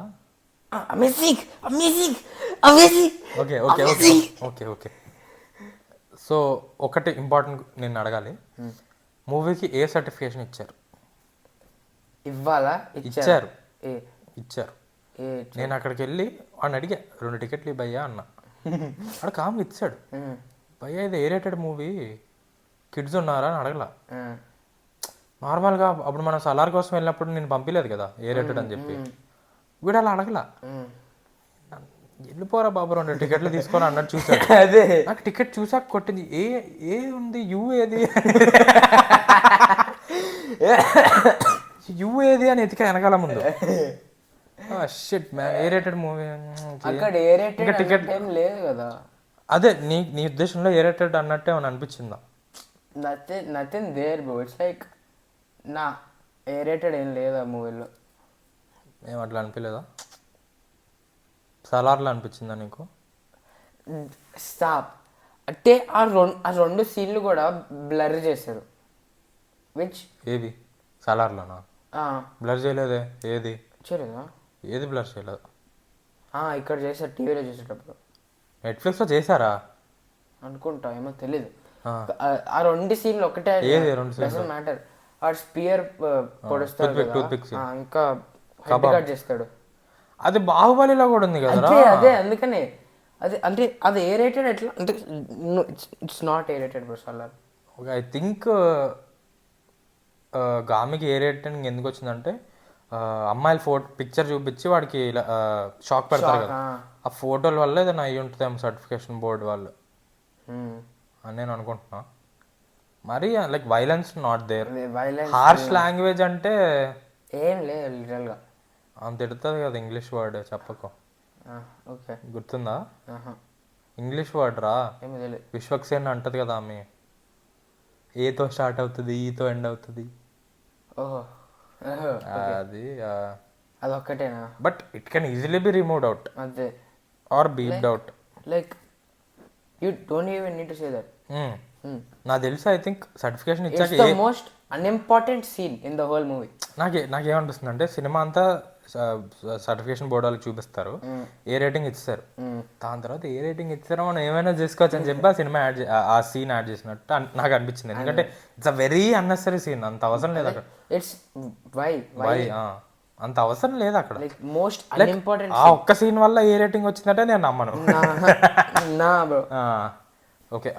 Amazing amazing amazing okay okay okay okay okay. So ఒకటి ఇంపార్టెంట్ నేను అడగాలి, మూవీకి ఏ సర్టిఫికేషన్ ఇచ్చారు? ఇవ్వాలా? ఇచ్చారు ఏ ఇచ్చారు. ఏ నేను అక్కడికి వెళ్ళి వాడిని అడిగా 2 టికెట్లు భయ్యా అన్న. అక్కడ కామ్గా ఇచ్చాడు. భయ్యా ఇది ఏ రేటెడ్ మూవీ, కిడ్స్ ఉన్నారా అని అడగల. నార్మల్గా అప్పుడు మనం సలార్ కోసం వెళ్ళినప్పుడు నేను పంపించలేదు కదా ఏ రేటెడ్ అని చెప్పి, వీడు అలా అడగల. వెళ్ళిపోరా బాబు 2 టికెట్లు తీసుకొని అన్నట్టు చూసాడు. అదే నాకు టికెట్ చూసాక కొట్టింది, ఏ ఉంది యూ ఏది యూ ఏది అని ఎతిక వెనకాల ముందు. Shit man A rated movie అక్కడ ఏ రేటెడ్ టికెట్ ఏం లేదు కదా. అదే నీ ఉద్దేశంలో ఏ రేటెడ్ అన్నట్టే అని అనిపించిందా? Nothing there bro, it's like నా ఏ రేటెడ్ ఏం లేదు ఆ మూవీలో. ఏం అట్లా అనిపించలేదా? సలార్లో అనిపించిందా నీకు? స్టాప్ అంటే ఆ రెండు సీన్లు కూడా బ్లర్ చేశారు. విచ్ ఏది సలార్లోనా? బ్లర్ చేయలేదే. ఏది చేయలేదా? ఏది బ్లర్ చేయలేదు. ఇక్కడ చేశారు, టీవీలో చేసేటప్పుడు. నెట్ఫ్లిక్స్లో చేశారా అనుకుంటా, ఏమో తెలీదు. ఆ రెండు సీన్లు ఒకటే, మ్యాటర్. ఆ స్పియర్ పొడుస్తాడు కదా, ఇంకా హెడ్ కట్ చేస్తాడు. అది బాహుబలిలో కూడా ఉంది కదా. అదే అందుకనే అది అంటే అది ఏ రేటెడ్ ఎట్లా అంటే it's not A rated bro Salaar. I think గామికి ఏ రేటెడ్ ఎందుకు వచ్చిందంటే అమ్మాయిల పిక్చర్ చూపించి వాడికి షాక్ పెడతారు కదా, ఆ ఫోటోల వల్ల ఏదైనా అయ్యి ఉంటుందేమో సర్టిఫికేషన్ బోర్డు వాళ్ళు అని నేను అనుకుంటున్నా. మరి like violence not there, harsh language అంటే ఏం లేదు లిటరల్గా. అంత తిడుతుంది కదా ఇంగ్లీష్ వర్డ్, చెప్పకు. ఓకే గుర్తుందా? ఇంగ్లీష్ వర్డ్ రా, ఏమో తెలియదు. విశ్వక్సేన్ అంటది కదా ఆమె, ఏతో స్టార్ట్ అవుతుంది ఈతో ఎండ్ అవుతుంది. ఓహో అది అదొక్కటేనా? But it can easily be removed out అదే or beeped out. Like you don't even need to say that. నాకు తెలిసి ఐ థింక్ సర్టిఫికేషన్ ఇచ్చాక the most unimportant scene in the whole movie. నాకేమనిపిస్తుంది అంటే సినిమా అంతా సర్టిఫికేషన్ బోర్డు వాళ్ళకి చూపిస్తారు, ఏ రేటింగ్ ఇస్తారు, దాని తర్వాత ఏ రేటింగ్ ఇస్తారో మనం ఏమైనా చేసుకోవచ్చు అని చెప్పి ఆ సినిమా ఆ సీన్ యాడ్ చేసినట్టు నాకు అనిపించింది. ఎందుకంటే it's a very unnecessary scene, అంత అవసరం లేదు అక్కడ. ఇట్స్ వై అంత అవసరం లేదు అక్కడ. మోస్ట్ అన్ఇంపార్టెంట్ ఆ ఒక్క సీన్ వల్ల ఏ రేటింగ్ వచ్చిందంటే నేను నమ్మను. ఓకే,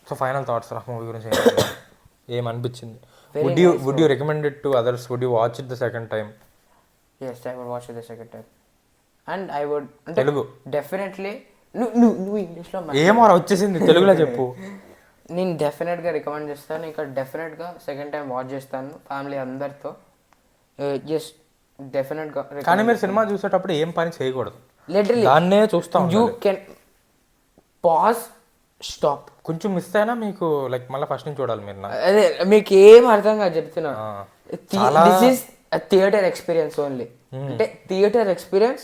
సో ఫైనల్ థాట్స్ రా మూవీ గురించి ఏమనిపించింది? Would you recommend it to others? Would you watch it the second time? Yes, I would watch it the second time. And I would Telugu definitely నువ్వు ఇంగ్లీష్లో ఏమో వచ్చేసింది, తెలుగులో చెప్పు. నేను డెఫినెట్గా రికమెండ్ చేస్తాను, ఇంకా డెఫినెట్గా సెకండ్ టైం వాచ్ చేస్తాను ఫ్యామిలీ అందరితో. జస్ట్ డెఫినెట్గా. కానీ మీరు సినిమా చూసేటప్పుడు ఏం పని చేయకూడదు, లిటరల్లీ దాన్నే చూస్తాం. You can pause, stop. కొంచెం మిస్ అయినా మీకు లైక్ మళ్ళీ ఫస్ట్ నుంచి చూడాలి మీరు. అదే మీకు ఏం అర్థం కాదు చెప్తున్నా. This is a theater experience only. అంటే theatre experience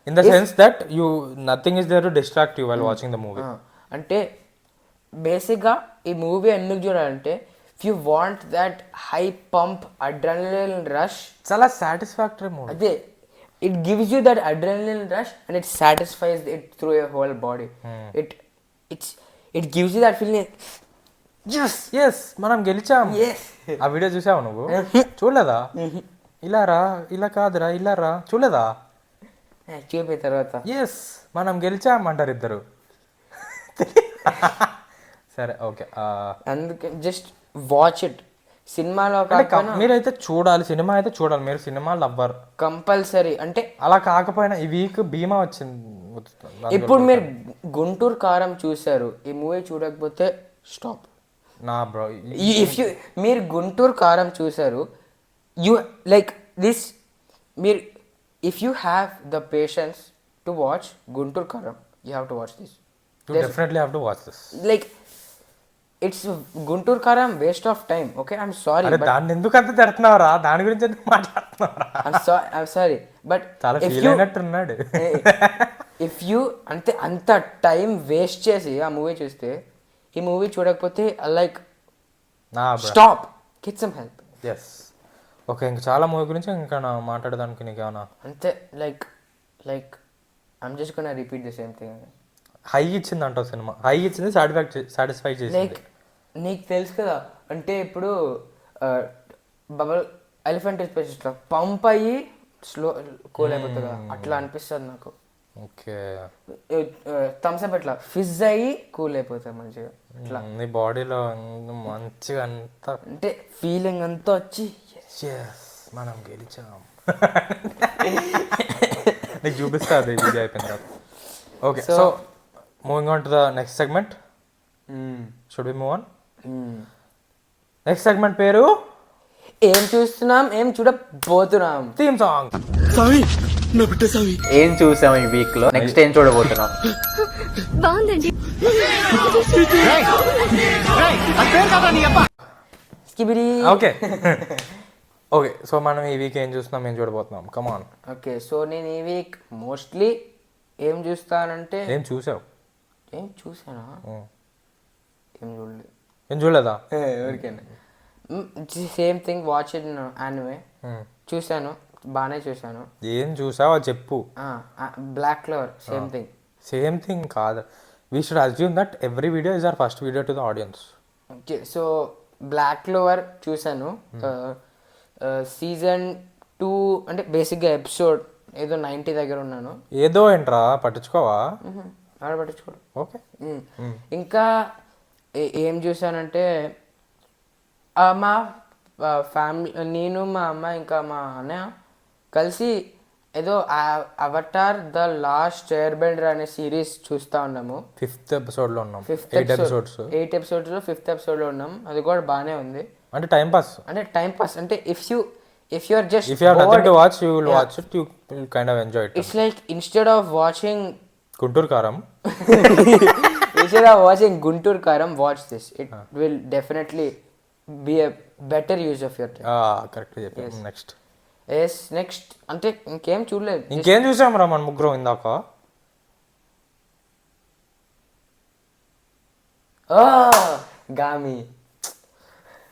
in the sense that you nothing is there to distract you while watching the movie. అంటే బేసిక్గా ఈ మూవీ ఎందుకు చూడాలంటే if you want that high pump adrenaline rush, చాలా సాటిస్ఫాక్టరీ మూవీ. అదే it gives you that adrenaline rush and it satisfies it through your whole body. It gives you that feeling as మనం గెలిచాం. ఆ వీడియో చూసావు నువ్వు? చూడలేదా? ఇలా రా, ఇలా కాదురా, ఇలా రా, చూడలేదా? చూపే తర్వాత ఎస్ మనం గెలిచాం అంటారు ఇద్దరు. సరే ఓకే, అందుకే జస్ట్ వాచ్ ఇట్. సినిమాలో మీరైతే చూడాలి, సినిమా అయితే చూడాలి. మీరు సినిమా లవ్వర్ కంపల్సరీ. అంటే అలా కాకపోయినా ఈ వీక్ భీమా వచ్చింది. ఇప్పుడు మీరు గుంటూరు కారం చూసారు, ఈ మూవీ చూడకపోతే స్టాప్. నా బ్రో, మీరు గుంటూరు కారం చూసారు, యూ లైక్ దిస్, మీరు if you have the patience to watch Guntur Kaaram, you have to watch this. You definitely have to watch this. Like it's Guntur Kaaram waste of time. Okay, I'm sorry, అరే దాన్ని ఎందుకు అంత తిడుతున్నావురా, దాని గురించి ఎందుకు మాట్లాడుతున్నావురా? ఐఎమ్ సారీ, బట్ చాలా ఫీల్ అయినట్టున్నాడు. ఇఫ్ యూ అంత టైం వేస్ట్ చేసి ఆ మూవీ చూస్తే, ఈ మూవీ చూడకపోతే like stop, get some help. Yes. Okay, ఇంకా చాలా మూవీ గురించి ఇంకా మాట్లాడడానికి నీకు ఏమన్నా? అంతే, like I'm just gonna repeat the same thing. High ఇచ్చింది అంటావు సినిమా, హై ఇచ్చింది, సాటిస్ఫై చేసింది. లైక్ నీకు తెలుసు కదా, అంటే ఇప్పుడు బబల్ ఎలిఫెంట్ స్పేస్ పంప్ అయ్యి స్లో కూల్ అయిపోతుంది కదా, అట్లా అనిపిస్తుంది నాకు. ఓకే, థమ్స్అప్ ఎట్లా ఫిజ్ అయ్యి కూల్ అయిపోతుంది మంచిగా, అట్లా నీ బాడీలో మంచిగా అంతా అంటే ఫీలింగ్ అంతా వచ్చి మనం గెలిచాం నీకు చూపిస్తా అది వీడియో అయిపోయిన తర్వాత. Okay, so moving on to the next segment. Should we move on? Next segment పేరు ఏం చూస్తున్నాం, ఏం చూడబోతున్నాం. Theme song. ఏం చూసాం ఈ వీక్ లో, నెక్స్ట్ ఏం చూడబోతున్నాం. బాగుందండి. ఓకే ఓకే, సో మనం ఈ వీక్ ఏం చూస్తున్నాం, ఏం చూడబోతున్నాం? కమాన్. ఓకే, సో నేను ఈ వీక్ మోస్ట్లీ ఏం చూస్తానంటే, ఏం చూసావు? ఏం చూసానా, ఏం చూడలేదు. ఏం చూడలేదా? ఎవరికైనా same thing, watch in anime చూసాను, బాగానే చూసాను. ఏం చూసావు అది చెప్పు. Black Clover, same thing. Same thing కాదు, we should assume that every video is our first video to the audience. Okay, so Black Clover చూసాను. సీజన్ 2 అంటే బేసిక్గా ఎపిసోడ్ ఏదో 90 దగ్గర ఉన్నాను. ఏదో ఏంట్రా పట్టించుకోవా? ఆడ పట్టించుకోడు. ఓకే, ఇంకా ఏం చూసానంటే మా ఫ్యామిలీ, నేను మా అమ్మ ఇంకా మా అన్నయ్య కలిసి ఏదో Avatar the last air Bender అనే సిరీస్ చూస్తా ఉన్నాము. 5th ఎపిసోడ్లో ఉన్నాం. 8 ఎపిసోడ్స్లో 5th ఎపిసోడ్లో ఉన్నాం. అది కూడా బాగానే ఉంది. అంటే టైం పాస్, అంటే if you are just if you have nothing to watch, you will watch it, you will kind of enjoy it. It's like instead of watching Guntur కారం, Guntur Karam, watch this. It will definitely be a better use of your time. Correct చెప్పాను. నెక్స్ట్ నెక్స్ట్ అంటే ఇంకేం చూడలేదు. ఇంకేం చూసాం రా మన ముగ్గురం ఇందాక? గామి,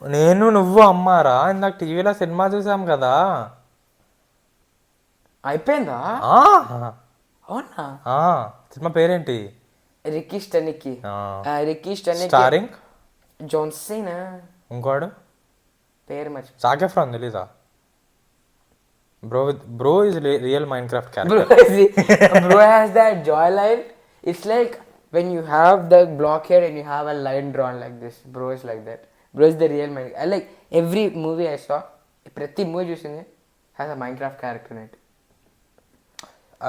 నేను నువ్వు అమ్మారా ఇందాక టీవీలో సినిమా చూసాం కదా. అయిపోయిందా? అవునా? సినిమా పేరేంటి? Ricky Stanicky. Starring John Cena. ఇంకోడు పేరు మర్చి, జాక్ ఎఫ్రాన్ తెలీదా? Bro is real Minecraft character. Bro has that jawline. It's like when you have the block here and you have a line drawn like this. Bro is like that. Bro is the real Minecraft. I like every movie I saw. ప్రతి మూవీ చూసింది has a Minecraft character in it.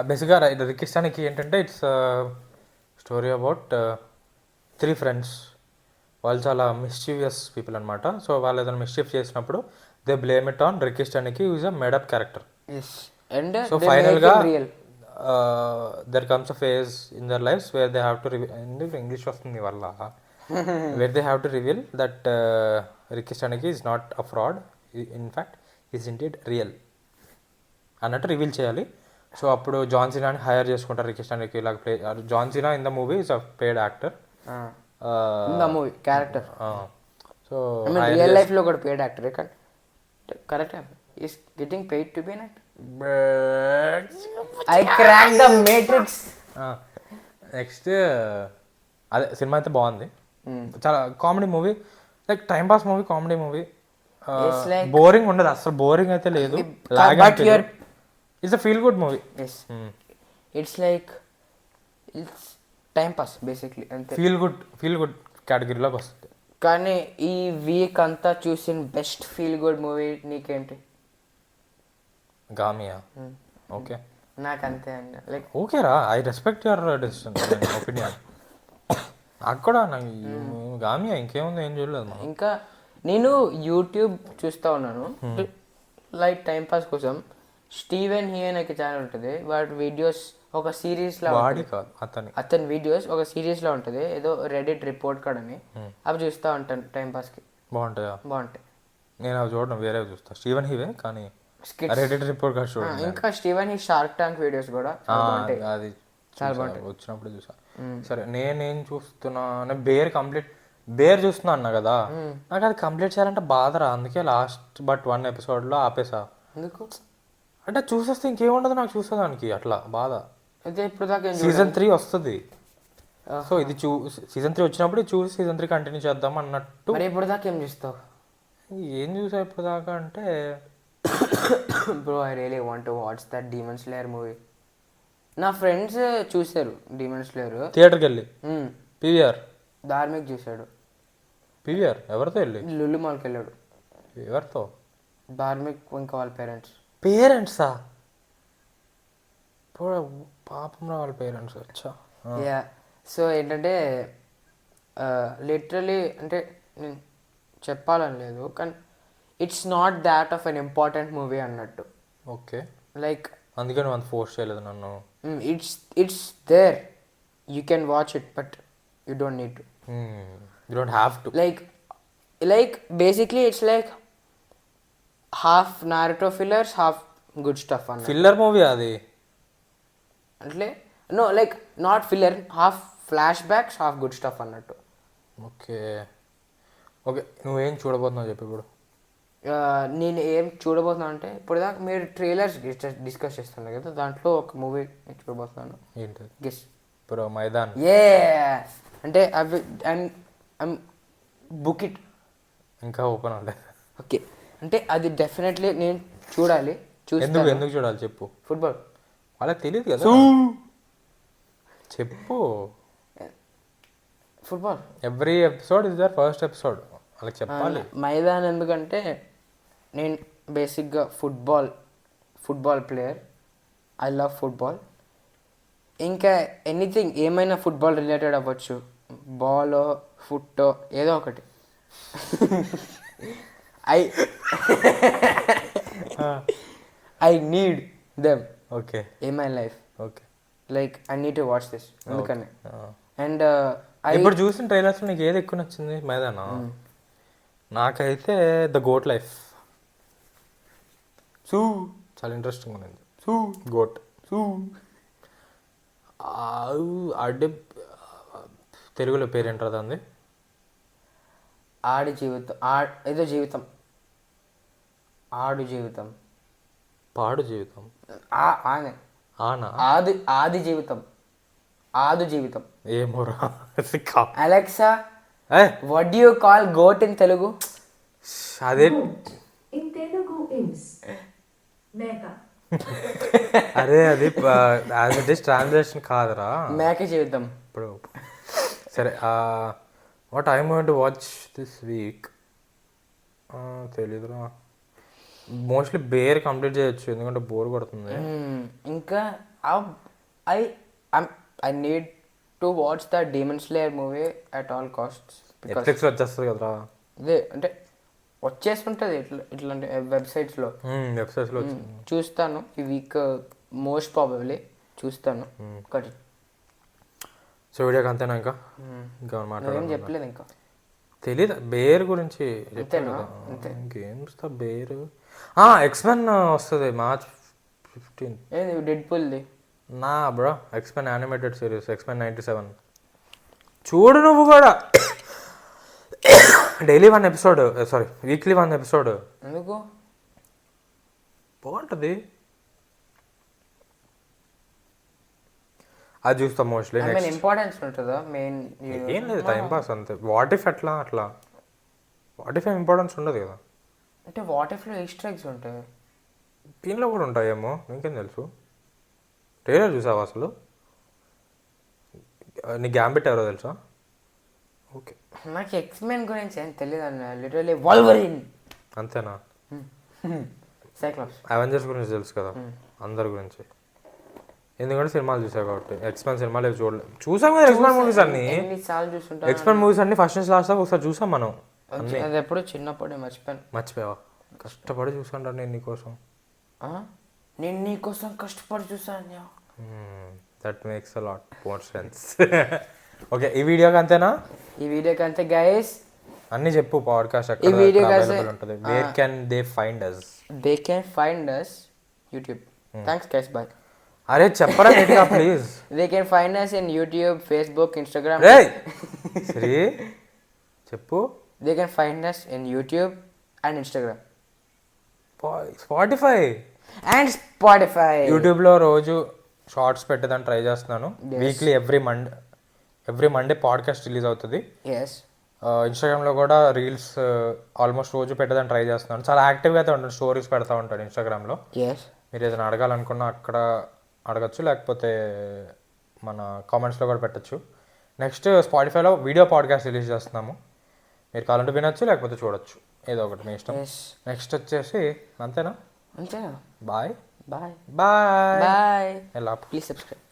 బేసిక్గా రికీ స్టానిక్ ఏంటంటే ఇట్స్ స్టోరీ అబౌట్ 3 ఫ్రెండ్స్. వాళ్ళు చాలా మిస్చీవియస్ పీపుల్ అనమాట. సో వాళ్ళు ఏదైనా మిస్చీఫ్ చేసినప్పుడు they blame it on Ricky Stanicky, who is a made up character. And so ఫైనల్గా there comes a phase in their lives where they have to English వస్తుంది వల్ల where they have to reveal that Ricky Stanicky is not a fraud, in fact is indeed real అన్నట్టు రివీల్ చేయాలి. సో అప్పుడు జాన్ సీనాని హైర్ చేసుకుంటారు రికీ స్టానిక్ ఇలాగ play. John Cena in the movie is a paid actor. Movie character. So real life లో కూడా paid actor correct. Is getting paid to be an actor. I crack the matrix. Next అదే సినిమా అయితే బాగుంది, చాలా comedy movie, like time pass movie, comedy movie. Boring ఉండదు అసలు, బోరింగ్ అయితే లేదు. It's a feel good movie. It's like it's time pass basically అంతే. ఫీల్ గుడ్ కేటగిరీలోకి వస్తుంది. కానీ ఈ వీక్ అంతా చూసిన బెస్ట్ ఫీల్ గుడ్ మూవీ నీకేంటి? గామియా. ఓకే, నాకు అంతే అండి. లైక్ ఓకేరా, I respect your decision opinion. నాకు కూడా గామియా. ఇంకేముంది, ఏం చూడలేదు. ఇంకా నేను యూట్యూబ్ చూస్తూ ఉన్నాను లైక్ టైం పాస్ కోసం. స్టీవెన్ హీ అనే ఛానల్ ఉంటుంది, వాటి వీడియోస్ ఒక సిరీస్ లా వాడి కాదు అతని. అతని వీడియోస్ ఒక సిరీస్ లో ఉంటుంది, ఏదో రెడిట్ రిపోర్ట్ కార్డ్ అని. అవి చూస్తూ ఉంటాను టైం పాస్కి, బాగుంటాయా? బాగుంటాయి. నేను అవి చూడడం వేరే చూస్తా, స్టీవెన్ హీవే కానీ Skits. రెడిట్ రిపోర్ట్ కార్డ్ చూడండి. ఇంకా స్టీవెన్ ఈ షార్క్ ట్యాంక్ వీడియోస్ కూడా చాలా బాగుంటాయి. అది వచ్చినప్పుడు చూసా. సరే నేనేం చూస్తున్నా, నేను బేర్ చూస్తున్నా అన్నా కదా, నాకు అది కంప్లీట్ చేయాలంటే బాధరా, అందుకే లాస్ట్ బట్ 1 ఎపిసోడ్లో ఆపేసా. ఎందుకు అంటే చూసేస్తే ఇంకేముండదు నాకు చూసేదానికి, అట్లా బాధ. అయితే ఇప్పుడు దాకా సీజన్ 3 వస్తుంది, సో ఇది సీజన్ 3 వచ్చినప్పుడు ఇది చూసి సీజన్ 3 కంటిన్యూ చేద్దాం అన్నట్టు. మరి ఇప్పుడు దాకా ఏం చూస్తావు? ఏం చూసా ఇప్పుడు దాకా అంటే bro I really want to watch that demon Slayer movie. నా ఫ్రెండ్స్ చూశారు డీమన్ స్లేయర్ థియేటర్కి వెళ్ళి. పీవీఆర్ ధార్మిక్ చూశాడు. పీవీఆర్ ఎవరితో వెళ్ళి? లుల్లు మాల్కి వెళ్ళాడు. ఎవరితో? ధార్మిక్ ఇంకా వాళ్ళ పేరెంట్సా? పాపం రా వాళ్ళ పేరెంట్స్. వచ్చా యా. సో ఏంటంటే లిటరలీ అంటే నేను చెప్పాలని లేదు, కానీ it's not that of an important movie అన్నట్టు. ఓకే, లైక్ అందుకని అంత ఫోర్స్ చేయలేదు నన్ను. It's there, you can watch it, but you don't need to. You don't have to. Like basically it's like half Naruto fillers, half good stuff అన్న. ఫిల్లర్ మూవీ అది అంటే no like not filler, half flashbacks, half good stuff అన్నట్టు. ఓకే ఓకే, నువ్వేం చూడబోతున్నావు చెప్పి ఇప్పుడు? నేను ఏం చూడబోతున్నాను అంటే, ఇప్పుడు దాకా మీరు ట్రైలర్స్ డిస్కస్ చేస్తున్నారు కదా, దాంట్లో ఒక మూవీ నేను చూడబోతున్నాను. ఏంటది? గెస్. బ్రో మైదాన్. ఏ అంటే అవి అండ్ బుక్ ఇట్. ఇంకా ఓపెన్ అవ్వలేదు. ఓకే, అంటే అది డెఫినెట్లీ నేను చూడాలి. ఎందుకు చూడాలి చెప్పు? ఫుట్బాల్. వాళ్ళకి తెలియదు కదా, చెప్పు. Football every episode is their first episode, వాళ్ళకి చెప్పాలి. మైదాన్ ఎందుకంటే నేను బేసిక్గా football player. I love football. ఇంకా ఎనీథింగ్ ఏమైనా ఫుట్బాల్ రిలేటెడ్ అవ్వచ్చు, బాలో ఫుట్టో ఏదో ఒకటి. I need them okay in my life. Okay, like I need to watch this అందుకని. అండ్ ఇప్పుడు చూసిన ట్రైలర్స్ నీకు ఏది ఎక్కువ నచ్చింది? మైదానా? నాకైతే ద గోట్ లైఫ్ చాలా ఇంట్రెస్టింగ్ ఉంది. గోట్ అంటే తెలుగులో పేరేంటారు అంది? ఆడి జీవితం, ఏదో జీవితం, ఆడు జీవితం, పాడు జీవితం, ఆనా ఆది జీవితం, ఆదు జీవితం. ఏమోరా. Alexa, what do you call goat in Telugu? అదే In Telugu is Mega. అరే అది యాజ్ ఇట్ ఈస్ ట్రాన్స్లేషన్ కాదురా. మేక జీవితం. ఇప్పుడు సరే, what I going to watch this week తెలీదురా. మోస్ట్లీ బేర్ కంప్లీట్ చేయొచ్చు, ఎందుకంటే బోర్ కొడుతుంది. ఇంకా I need to watch the Demon Slayer movie at all costs. నెట్ఫ్లిక్స్లో వచ్చేస్తుంది కదరా. అదే అంటే వచ్చేస్తుంటుంది ఇట్లాంటి వెబ్సైట్స్లో చూస్తాను ఈ వీక్, మోస్ట్ ప్రాబబ్లీ చూస్తాను. ఒకటి సో వీడియోకి అంతేనా? ఇంకా ఏం చెప్పలేదు ఇంకా, తెలీదు బేర్ గురించి. ఇంకేం చూస్తా బేర్. ఎక్స్మెన్ వస్తుంది March 15. ఏది డెడ్పూల్ది? నా bro X-Men animated series, X-Men 97 చూడు నువ్వు కూడా. Daily 1 episode, sorry weekly 1 episode. ఎందుకు? బాగుంటుంది అది చూస్తాం మోస్ట్లీ. ఇంపార్టెన్స్ ఉంటుందా? మెయిన్ ఏం లేదు, టైం పాస్ అంతే. వాట్ ఇఫ్ అట్లా వాట్ ఇఫ్ ఇంపార్టెన్స్ ఉండదు కదా. అంటే వాట్ ఇఫ్లో ఈస్టర్ ఎగ్స్ ఉంటాయి, దీనిలో కూడా ఉంటాయేమో, ఇంకేం తెలుసు. ట్రైలర్ చూసావా అసలు? నీ గ్యాంబిట్ ఎవరో తెలుసా? ఓకే, నాకు ఎక్స్మెన్ గురించి ఏం తెలియదు అన్న. లిటరలీ వోల్వరిన్ అంతేనా? సైక్లాప్స్, అవెంజర్స్ గురించి తెలుసు కదా అందరి గురించి, ఎందుకంటే సినిమాలు చూసా కాబట్టి. ఎక్స్మెన్ సినిమాలు చూడలేదు, చూసాం కదా ఎక్స్మెన్ మూవీస్ అన్ని. ఎన్నిసార్లు చూసుంటా ఎక్స్మెన్ మూవీస్ అన్ని ఫస్ట్ నుంచి లాస్ట్ దాకా ఒకసారి చూసాం మనం. అది ఎప్పుడు చిన్నప్పుడే మర్చిపోయావా? కష్టపడి చూసాను నేను నీకోసం. నేను నీకోసం కష్టపడి చూసాను. That makes a lot more sense. Okay, ఈ వీడియోకి అంతేనా? ఈ వీడియోకి అంతే గైస్. అన్నీ చెప్పు. పాడ్కాస్ట్ ఈ వీడియో అవైలబుల్ ఉంటుంది. Where can they find us? They can find us YouTube. Thanks guys, bye. అరే చెప్పరా నీట్గా please. They can find us in YouTube, Facebook, Instagram. రే శ్రీ చెప్పు. They can find us in YouTube and Instagram Spotify and Spotify. యూట్యూబ్లో రోజు షార్ట్స్ పెట్టేదాన్ని ట్రై చేస్తున్నాను. Yes. Weekly every Monday podcast release అవుతుంది. ఎస్. ఇన్స్టాగ్రామ్లో కూడా రీల్స్ ఆల్మోస్ట్ రోజు పెట్టేదాన్ని ట్రై చేస్తున్నాను. చాలా యాక్టివ్గా అయితే ఉంటాను. స్టోరీస్ పెడతా ఉంటాను ఇన్స్టాగ్రామ్లో. ఎస్. మీరు ఏదైనా అడగాలనుకున్నా అక్కడ అడగచ్చు, లేకపోతే మన కామెంట్స్లో కూడా పెట్టచ్చు. నెక్స్ట్ స్పాటిఫైలో వీడియో పాడ్కాస్ట్ రిలీజ్ చేస్తున్నాము. మీరు కావాలంటే వినొచ్చు, లేకపోతే చూడొచ్చు, ఏదో ఒకటి మీ ఇష్టం. ఎస్. నెక్స్ట్ వచ్చేసి అంతేనా? అంతేనా? Bye bye bye bye. ఎలా ప్లీజ్ సబ్స్క్రైబ్.